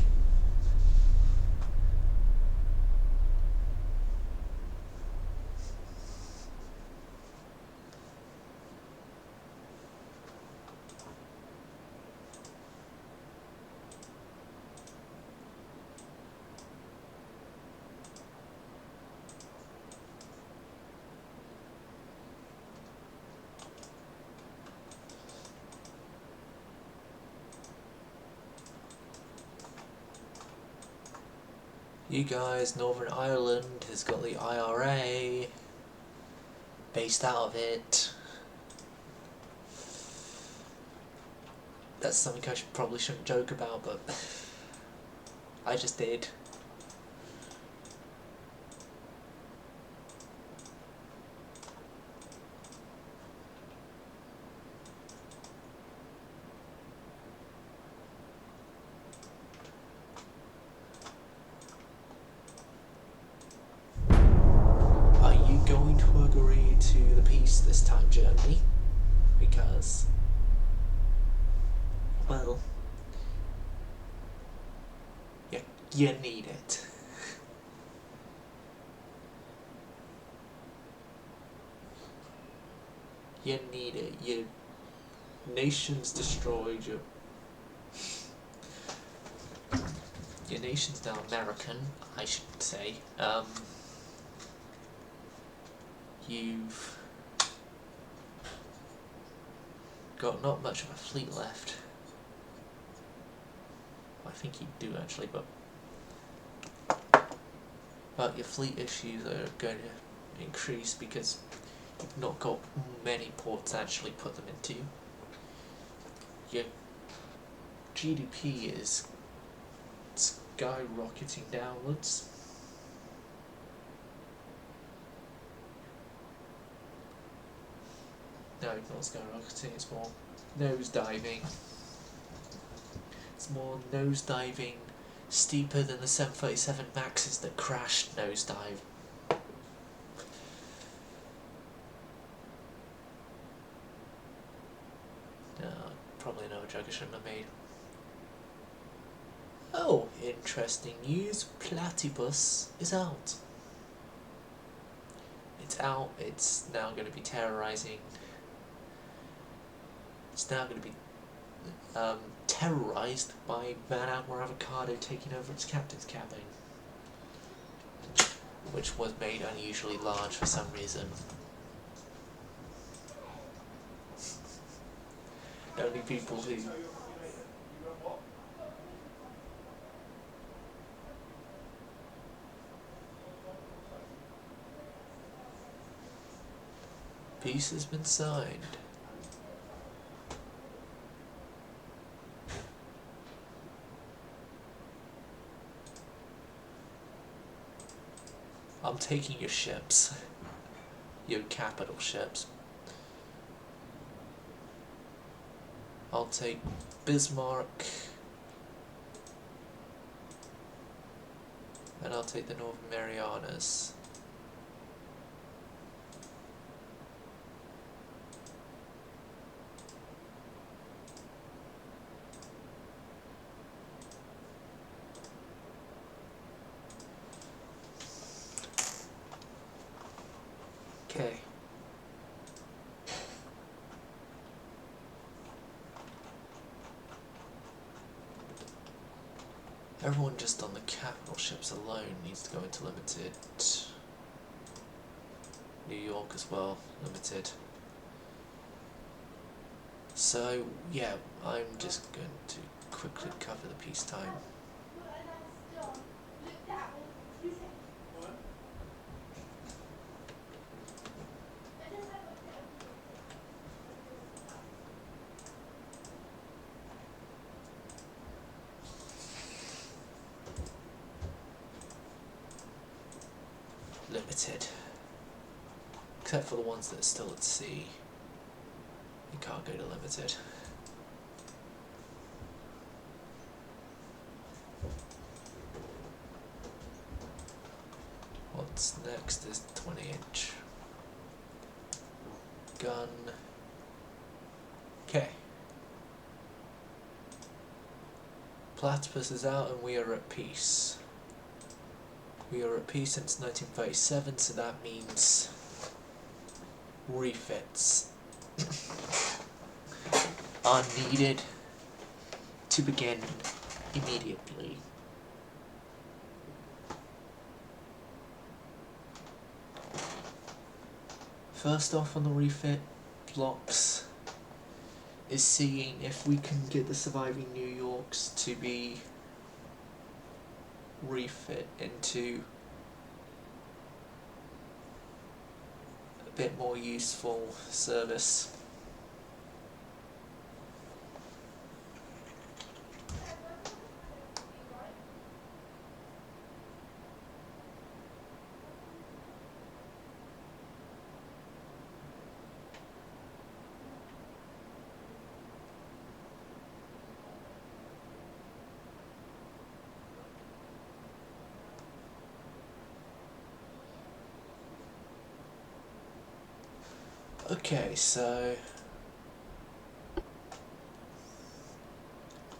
You guys, Northern Ireland has got the IRA based out of it. That's something I probably shouldn't joke about, but I just did. Are you going to agree to the peace this time, Germany? Because, well, you need it. You need it. Your nation's destroyed. Your nation's now American, I should say. You've got not much of a fleet left. I think you do actually, but your fleet issues are going to increase because You've not got many ports to actually put them into. Your GDP is skyrocketing downwards. No, it's not skyrocketing, it's more nosediving. It's more nosediving, steeper than the 737 Maxes that crashed nosedive. No, probably no joke I shouldn't have made. Oh, interesting news. Platypus is out. It's out. It's now going to be terrorizing. It's now going to be terrorized by Van Admiral Avocado taking over its captain's cabin, which was made unusually large for some reason. The only people who peace has been signed. I'm taking your ships, your capital ships. I'll take Bismarck, and I'll take the Northern Marianas. Okay. Everyone just on the capital ships alone needs to go into limited. New York as well, limited. So yeah, I'm just going to quickly cover the peacetime. Limited. Except for the ones that are still at sea. You can't go to limited. What's next is 20-inch gun. Okay. Platypus is out and we are at peace. We are at peace since 1937, so that means refits are needed to begin immediately. First off on the refit blocks is seeing if we can get the surviving New Yorks to be refit into a bit more useful service. Okay, so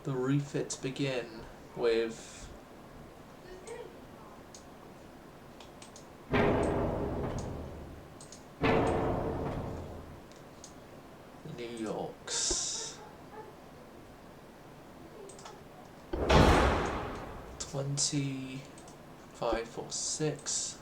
the refits begin with the New Yorks. 2546.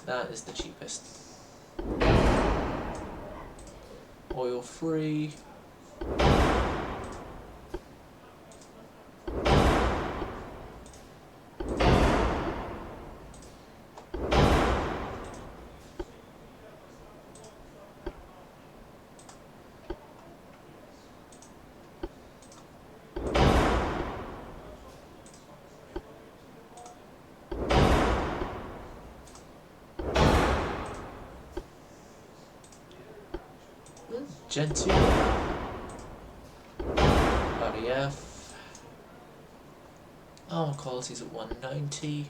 That is the cheapest. Oil free. Gen 2. RDF. Armor quality's at 190.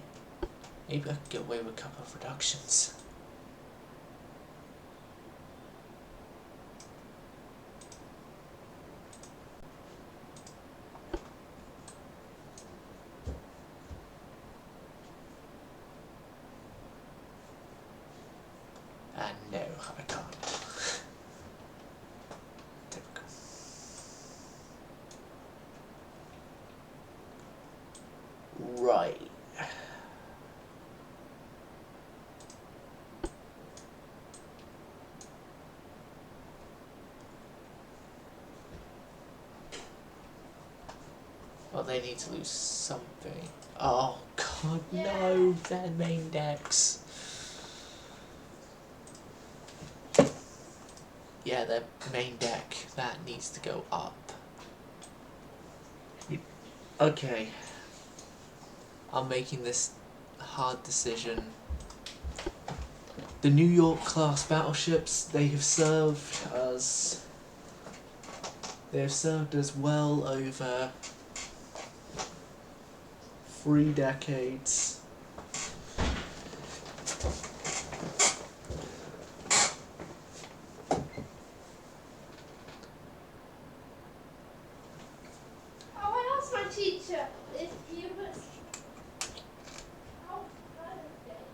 Maybe I could get away with a couple of reductions. And no, I can't. Typical. Right. Well, they need to lose something. Oh god, no, their main decks. Yeah, their main deck, that needs to go up. Okay. I'm making this hard decision. The New York class battleships, they have served as well over 3 decades. Teacher, if you was out Thursday,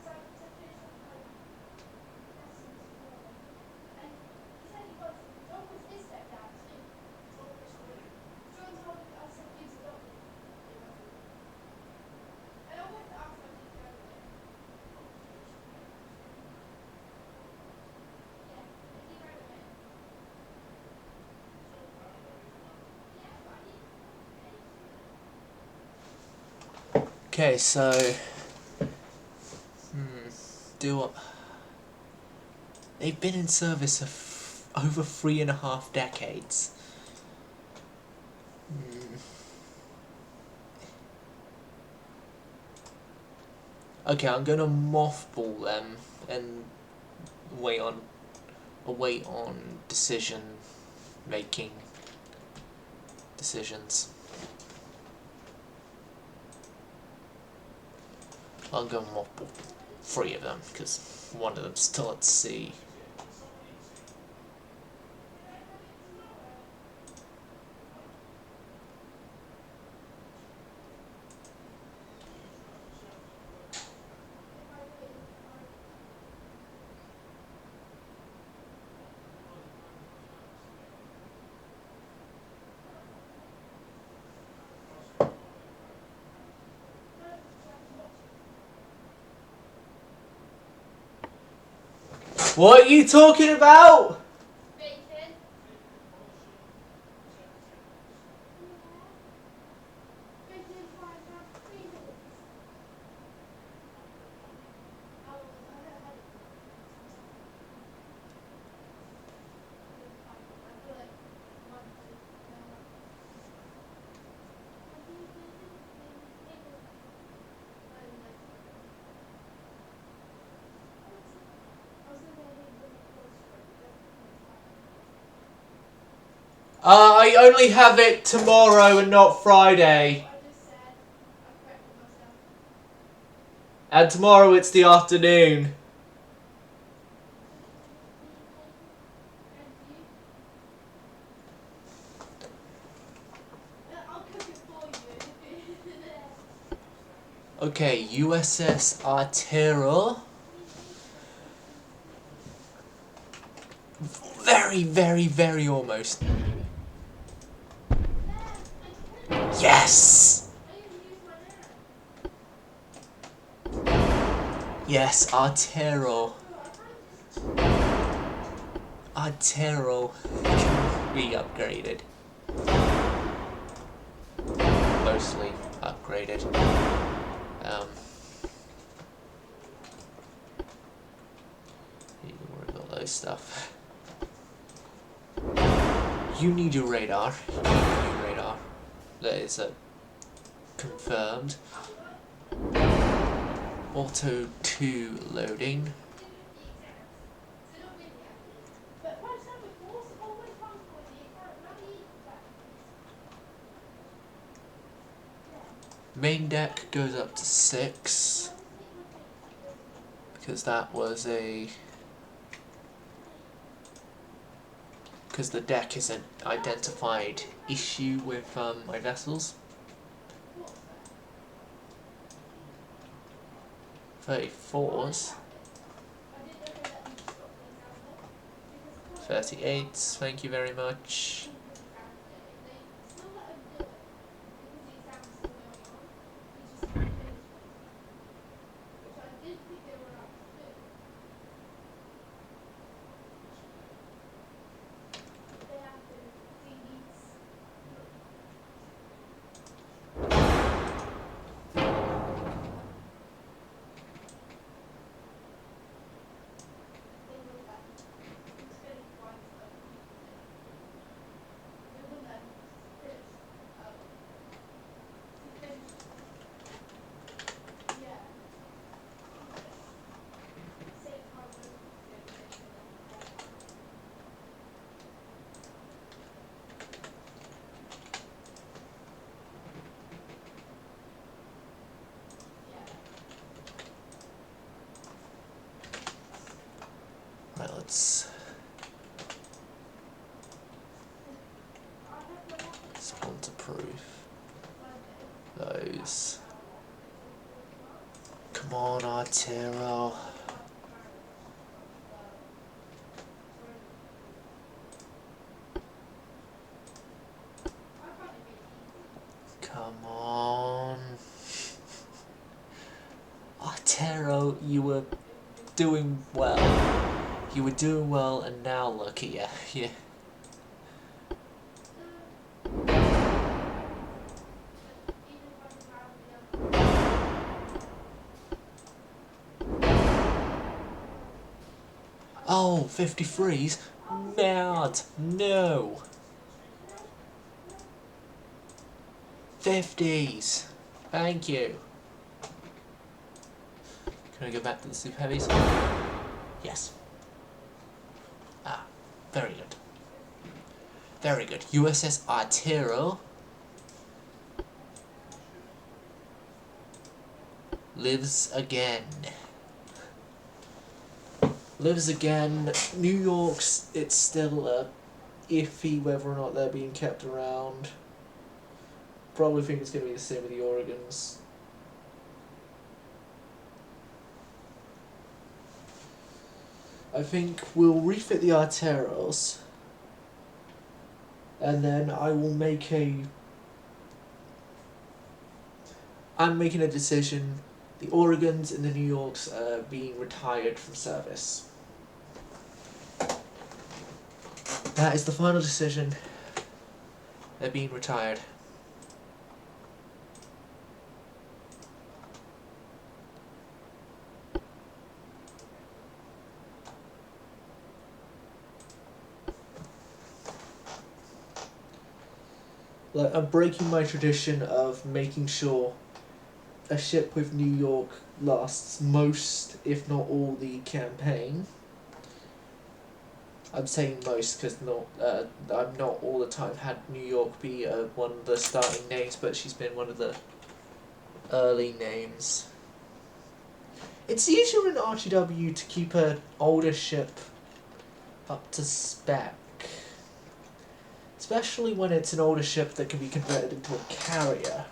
so to finish up my lessons tomorrow, and he said he was John was his stepdad too. John told me I said he was adopted. And I wanted to ask my teacher over there. Yeah, and he wrote it. Yeah, but I need to Okay, so do what? They've been in service over 3.5 decades. Okay, I'm gonna mothball them and wait on making decisions. I'm going to mothball 3 of them because one of them's still at sea. What are you talking about? bacon. Bacon fries and cream. I never had it. I feel like one food. I only have it tomorrow and not Friday. I just said I corrected myself. And tomorrow it's the afternoon. And you? I'll cook it for you. Okay, USS Artero. Very, very, very almost. Yes! Yes, Artero. Artero can be upgraded. Mostly upgraded. You can worry about those stuff. You need your radar. You need a new radar. That is confirmed. Auto 2 loading. But Main deck goes up to 6 because that was because the deck is an identified issue with my vessels. 34s, 38s, thank you very much. Right, let's splinter-proof those. Come on, Artero. Come on. Artero, you were doing well. You were doing well, and now look at you. Yeah. Oh, 53s? Mad! No! 50s! Thank you. Can I go back to the super heavies? Yes. Ah, very good. Very good. USS Artero lives again. Lives again. New York's, it's still iffy whether or not they're being kept around. Probably think it's going to be the same with the Oregons. I think we'll refit the Arteros, and then I will make I'm making a decision. The Oregons and the New Yorks are being retired from service. That is the final decision. They're being retired. Like, I'm breaking my tradition of making sure a ship with New York lasts most, if not all, the campaign. I'm saying most because I'm not all the time had New York be one of the starting names, but she's been one of the early names. It's easier in RTW to keep an older ship up to spec. Especially when it's an older ship that can be converted into a carrier.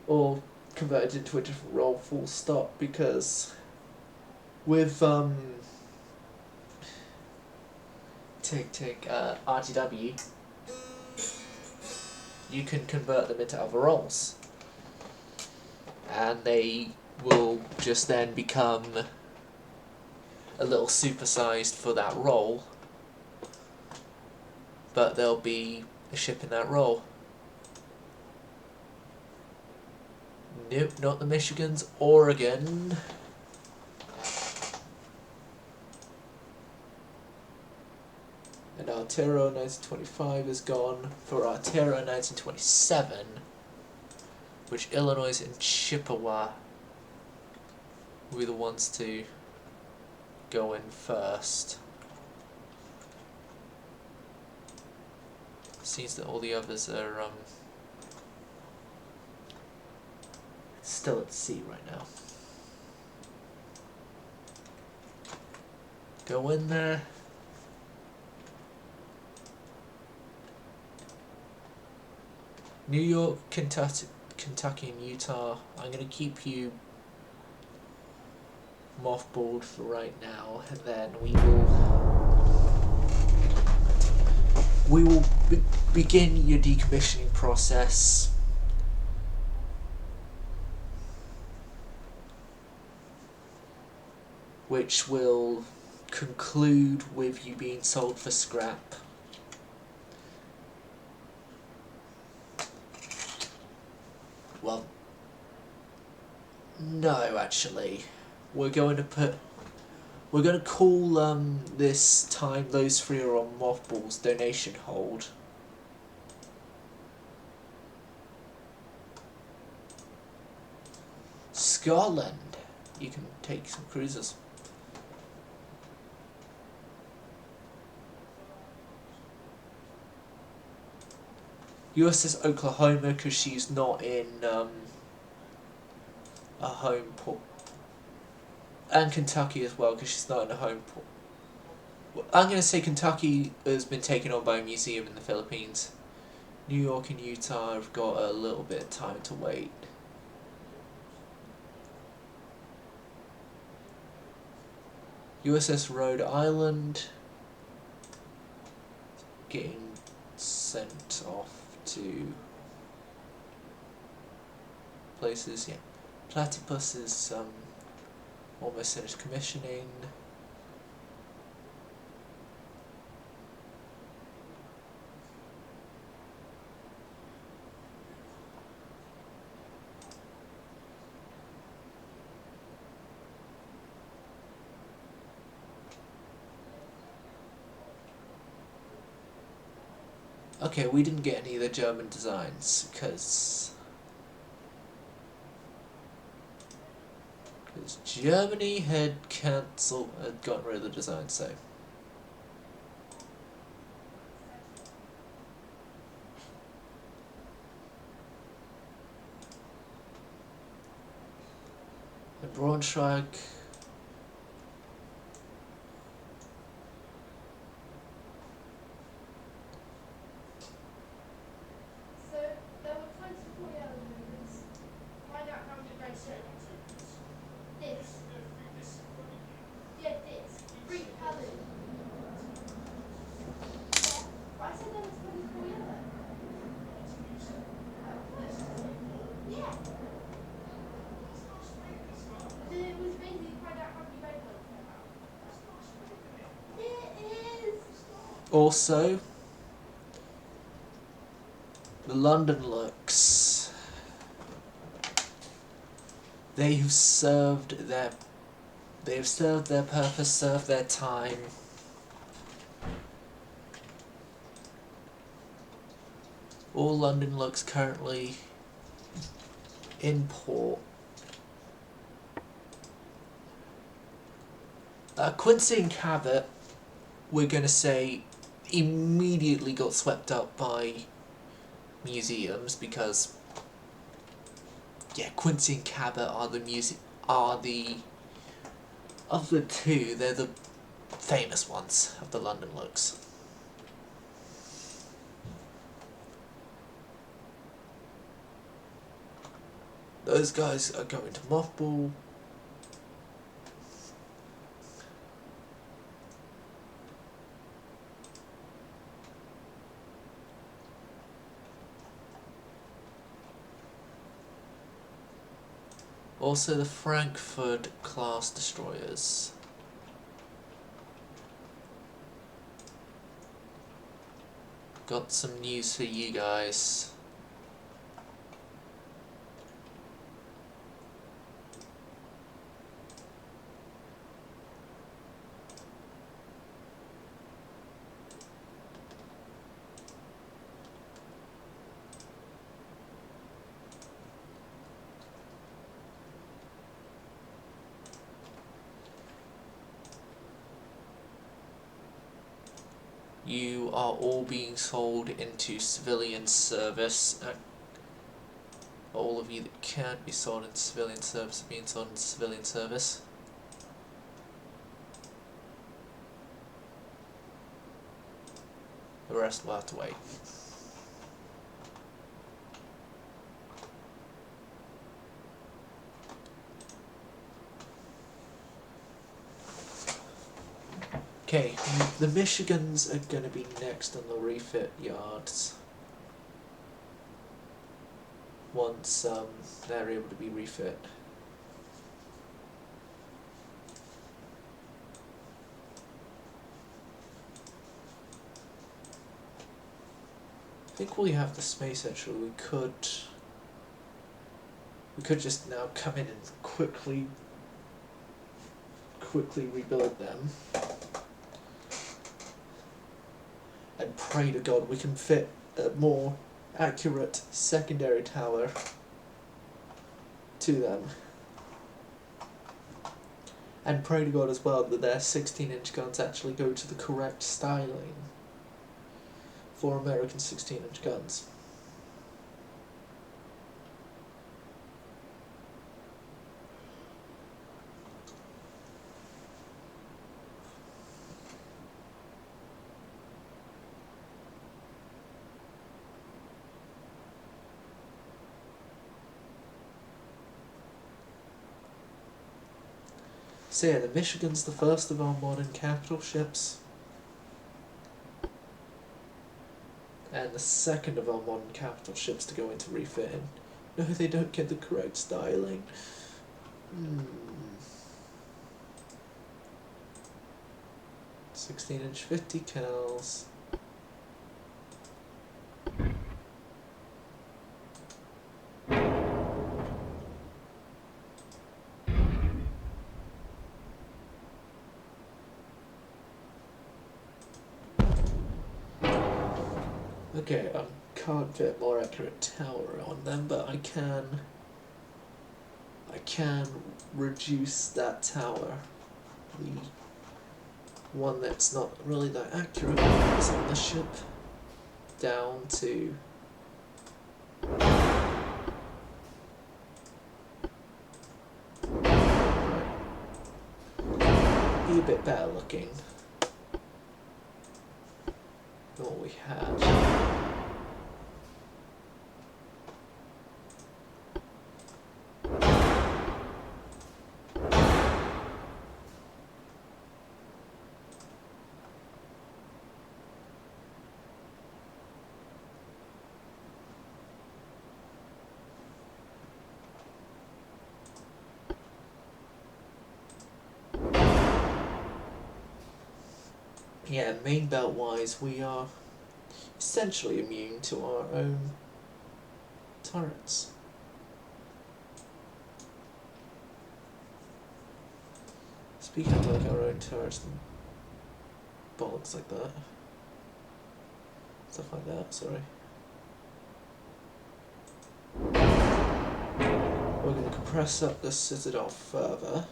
Or converted into a different role, full stop, because with RTW, you can convert them into other roles. And they will just then become a little supersized for that role, but there'll be a ship in that role. Nope, not the Michigans. Oregon. And Artero 1925 is gone for Artero 1927, which Illinois and Chippewa will be the ones to go in first. Seems that all the others are still at sea right now. Go in there. New York, Kentucky and Utah. I'm going to keep you mothballed for right now, and then we will begin your decommissioning process. Which will conclude with you being sold for scrap. Well, no, actually, we're going to call this time those three are on mothballs donation hold. Scotland, you can take some cruisers. USS Oklahoma, because she's not in a home port. And Kentucky as well, because she's not in a home port. Well, I'm going to say Kentucky has been taken on by a museum in the Philippines. New York and Utah have got a little bit of time to wait. USS Rhode Island getting sent off to places. Yeah, Platypus is almost finished commissioning. Okay, we didn't get any of the German designs because Germany had gotten rid of the design, so. The Braunschweig. So there were 24 yellow movements. Find out how many red shirts. This. Yeah, this. 3 colours. Yeah. But I said there were 24 yellow. Yeah. It was basically find out how many red ones there are. It is. Also, the London Looks. They have served their purpose, served their time. All London Looks currently in port. Quincy and Cabot, we're going to say, immediately got swept up by museums because, yeah, Quincy and Cabot are of the two, they're the famous ones of the London Looks. Those guys are going to mothball. Also the Frankfurt class destroyers. Got some news for you guys. You are all being sold into civilian service. all of you that can be sold into civilian service are being sold into civilian service. The rest will have to wait. Okay, the Michigans are going to be next on the refit yards. Once they're able to be refit. I think we have the space actually. We could just now come in and quickly rebuild them. And pray to God we can fit a more accurate secondary tower to them. And pray to God as well that their 16-inch guns actually go to the correct styling for American 16-inch guns. So yeah, the Michigan's the first of our modern capital ships. And the second of our modern capital ships to go into refitting. No, they don't get the correct styling. 16-inch 50 cals. Okay, I can't fit a more accurate tower on them, but I can reduce that tower. The one that's not really that accurate is on the ship down to be a bit better looking than what we had. Yeah, main belt wise, we are essentially immune to our own turrets. Speaking of like our own turrets and bollocks like that. Stuff like that, sorry. We're going to compress up the citadel further.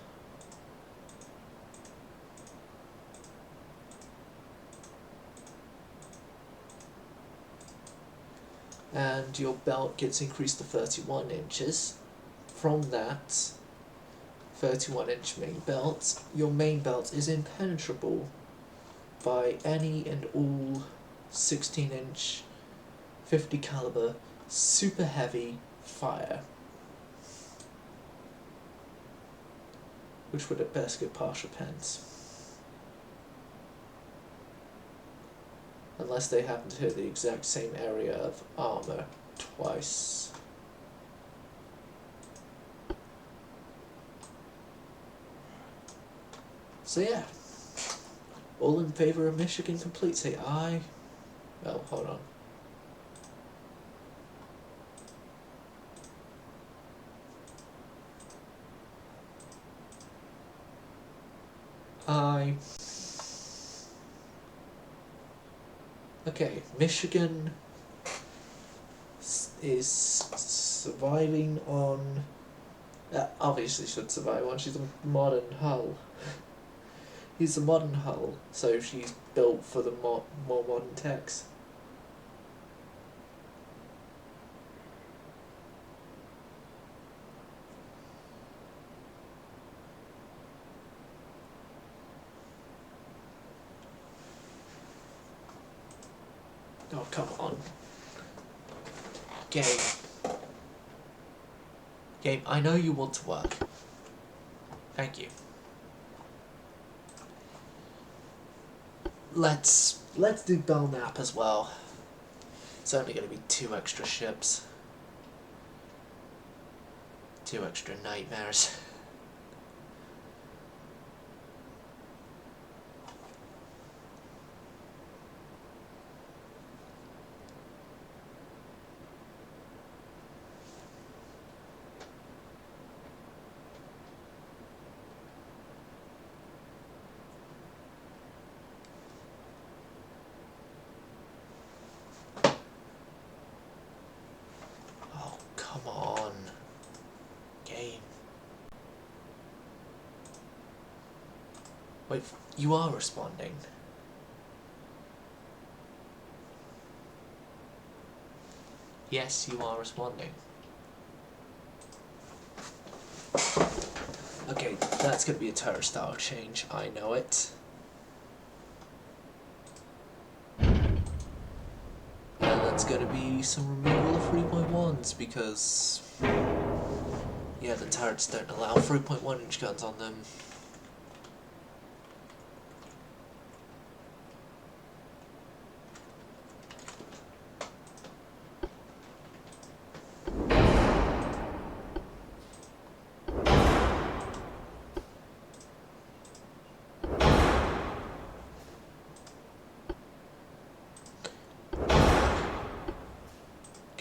And your belt gets increased to 31 inches. From that 31-inch main belt, your main belt is impenetrable by any and all 16-inch 50 caliber super heavy fire, which would at best get partial pens. Unless they happen to hit the exact same area of armor twice. So yeah, all in favor of Michigan complete, say aye. Oh, hold on. Aye. Okay, Michigan is surviving on... obviously should survive on, she's a modern hull. He's a modern hull, so she's built for the more modern techs. Oh, come on. Game. Game, I know you want to work. Thank you. Let's do Belknap as well. It's only going to be 2 extra ships. 2 extra nightmares. Oh, come on. Game. Wait, you are responding. Yes, you are responding. Okay, that's gonna be a turret style change, I know it. And that's gonna be some removal of 3.1s because, yeah, the turrets don't allow 3.1 inch guns on them.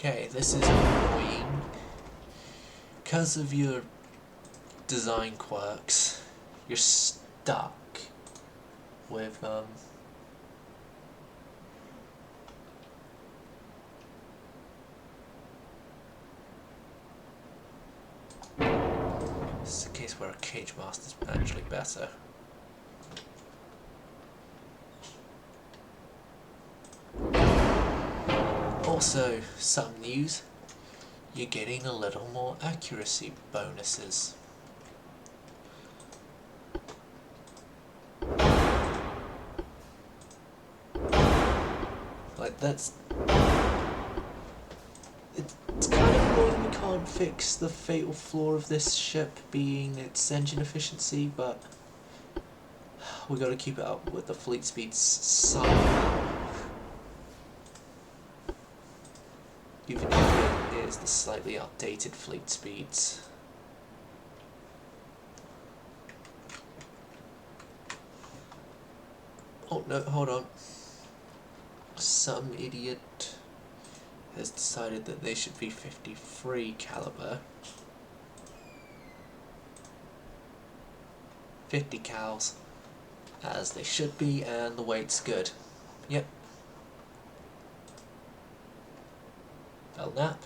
Okay, this is annoying. Because of your design quirks, you're stuck with, this is a case where a Cage Master's actually better. Also, some news, you're getting a little more accuracy bonuses. Like, it's kind of annoying we can't fix the fatal flaw of this ship being its engine efficiency, but we gotta keep it up with the fleet speeds somehow. Even if it is the slightly outdated fleet speeds. Oh no, hold on. Some idiot has decided that they should be 53 caliber. 50 cals, as they should be, and the weight's good. Yep. Belknap.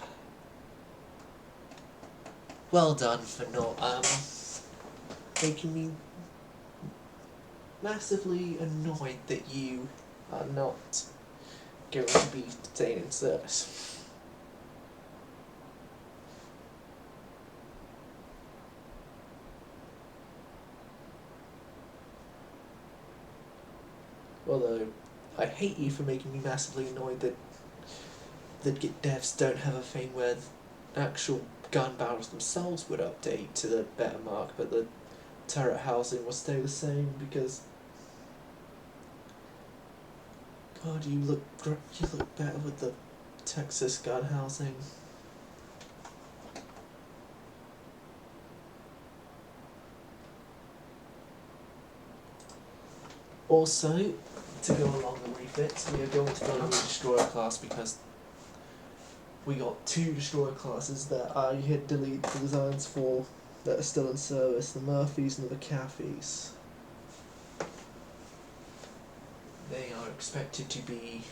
Well done for not making me massively annoyed that you are not going to be staying in service. Although, I hate you for making me massively annoyed that Git devs don't have a thing where the actual gun barrels themselves would update to the better mark, but the turret housing will stay the same because, God, you look better with the Texas gun housing. Also, to go along the refits, we are going to build a new destroyer class because we got 2 destroyer classes that I had deleted the designs for that are still in service, the Murphys and the McAfees. They are expected to be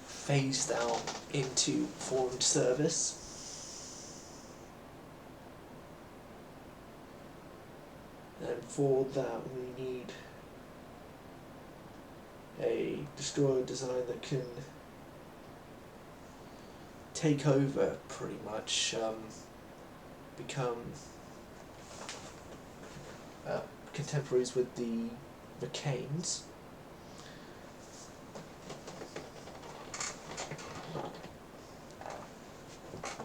phased out into formed service. And for that we need a destroyer design that can take over, pretty much, become contemporaries with the McCains.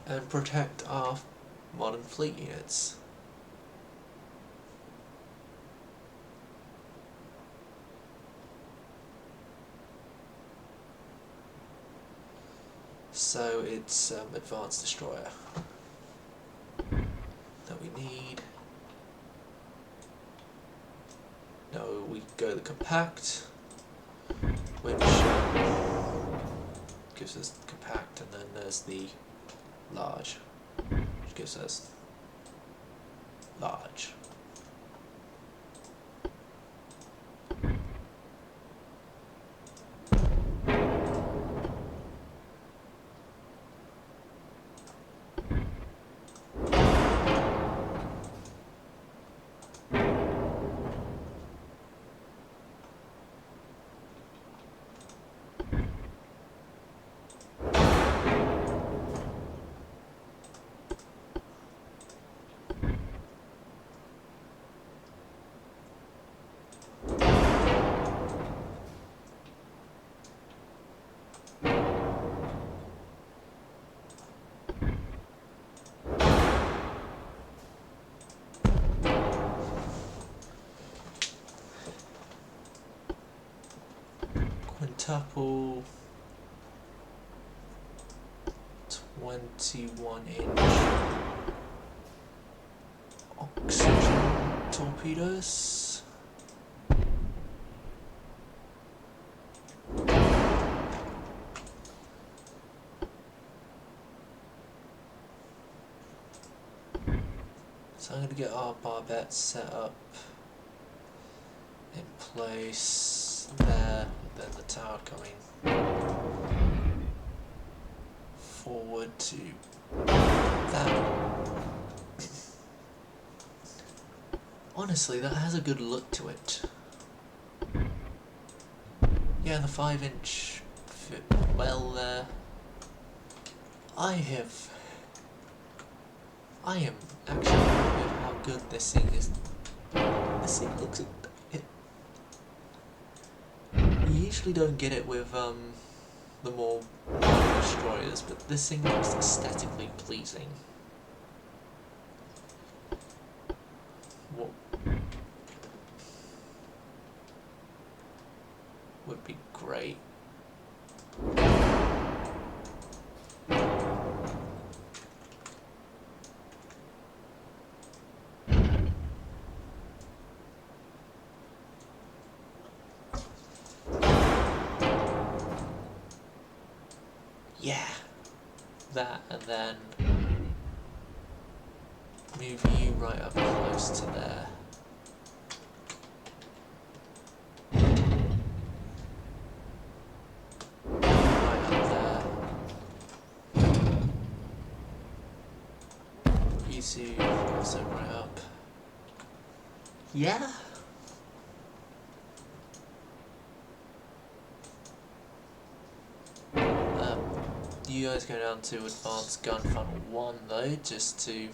and protect our modern fleet units. So it's advanced destroyer that we need. Now we go the compact, which gives us compact, and then there's the large, which gives us large. Quintuple 21-inch oxygen torpedoes. So I'm going to get our barbettes set up in place there, then the tower coming forward to that. Honestly, that has a good look to it. Yeah, the 5-inch fit well there. I am actually happy with how good this thing is. This thing looks. You usually don't get it with the more modern destroyers, but this thing looks aesthetically pleasing. What would be great? Yeah, that, and then move you right up close to there. Right up there. You two also right up. Yeah. You guys go down to advanced gun funnel 1 though, just to keep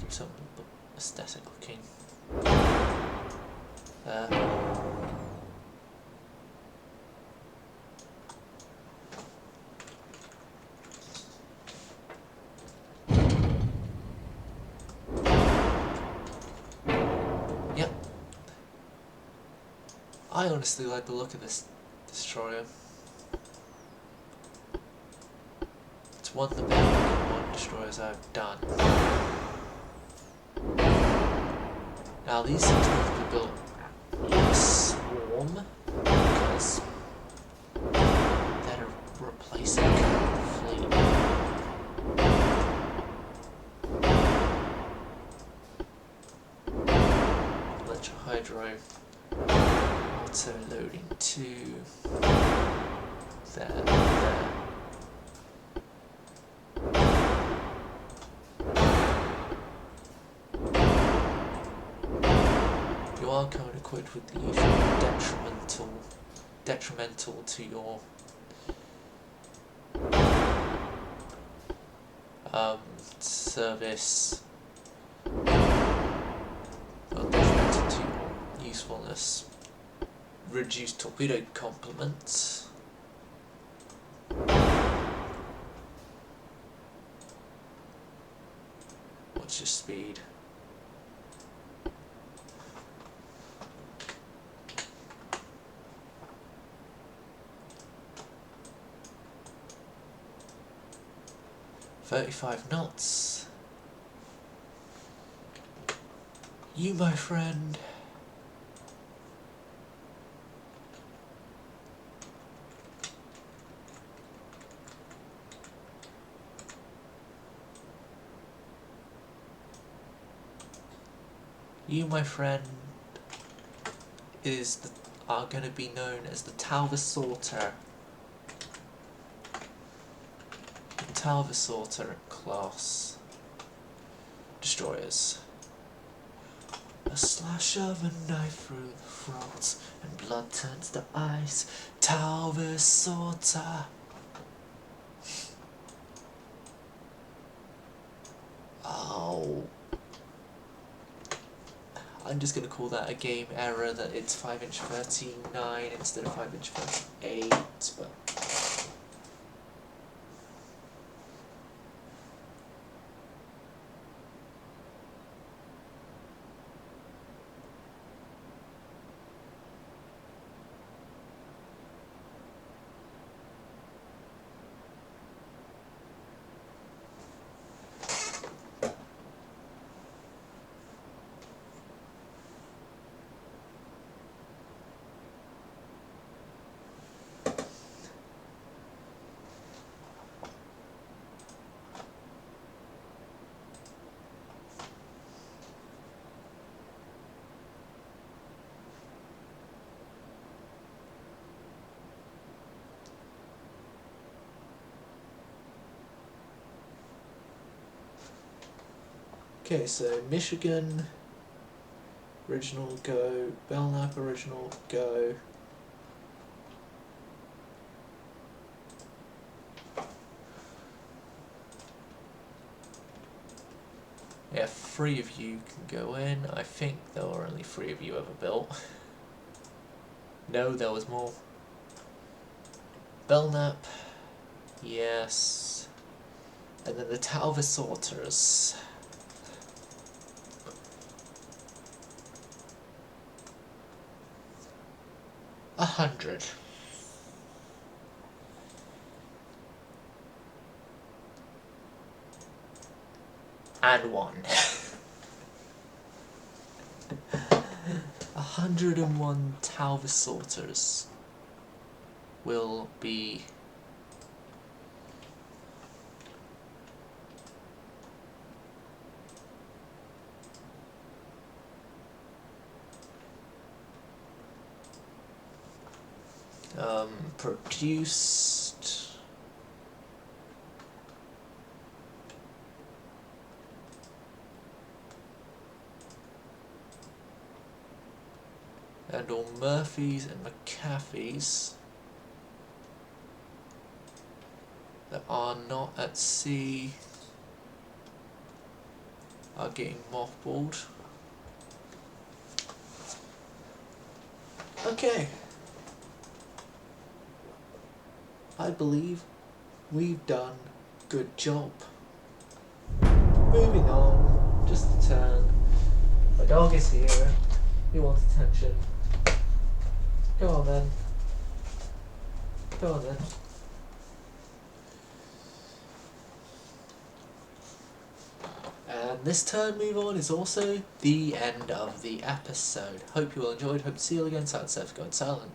some aesthetic looking. Yep. I honestly like the look of this destroyer. It's one of the better looking modern destroyers I've done. Now these things need to be built in a swarm because they're replacing the fleet. Electrohydro auto loading 2 there. You are kind of equipped with the usual detrimental to your service, well, detrimental to your usefulness, reduced torpedo complement. What's your speed? "35 knots. You, my friend." You, my friend, are going to be known as the Talvasorter. The Talvasorter class destroyers. A slash of a knife through the throat, and blood turns to ice. Talvasorter. Oh. I'm just going to call that a game error, that it's 5" 39 instead of 5" 38, but... Okay, so Michigan, original, go. Belknap, original, go. Yeah, 3 of you can go in. I think there were only 3 of you ever built. No, there was more. Belknap, yes. And then the Talvasorters. 100. And 1. 101 Talvasorters will be produced and all Murphys and McAfees that are not at sea are getting mothballed. Okay. I believe we've done good job. Moving on, just a turn. My dog is here. He wants attention. Go on then. Go on then. And this turn move on is also the end of the episode. Hope you all enjoyed. Hope to see you all again. Silent Surf going silent.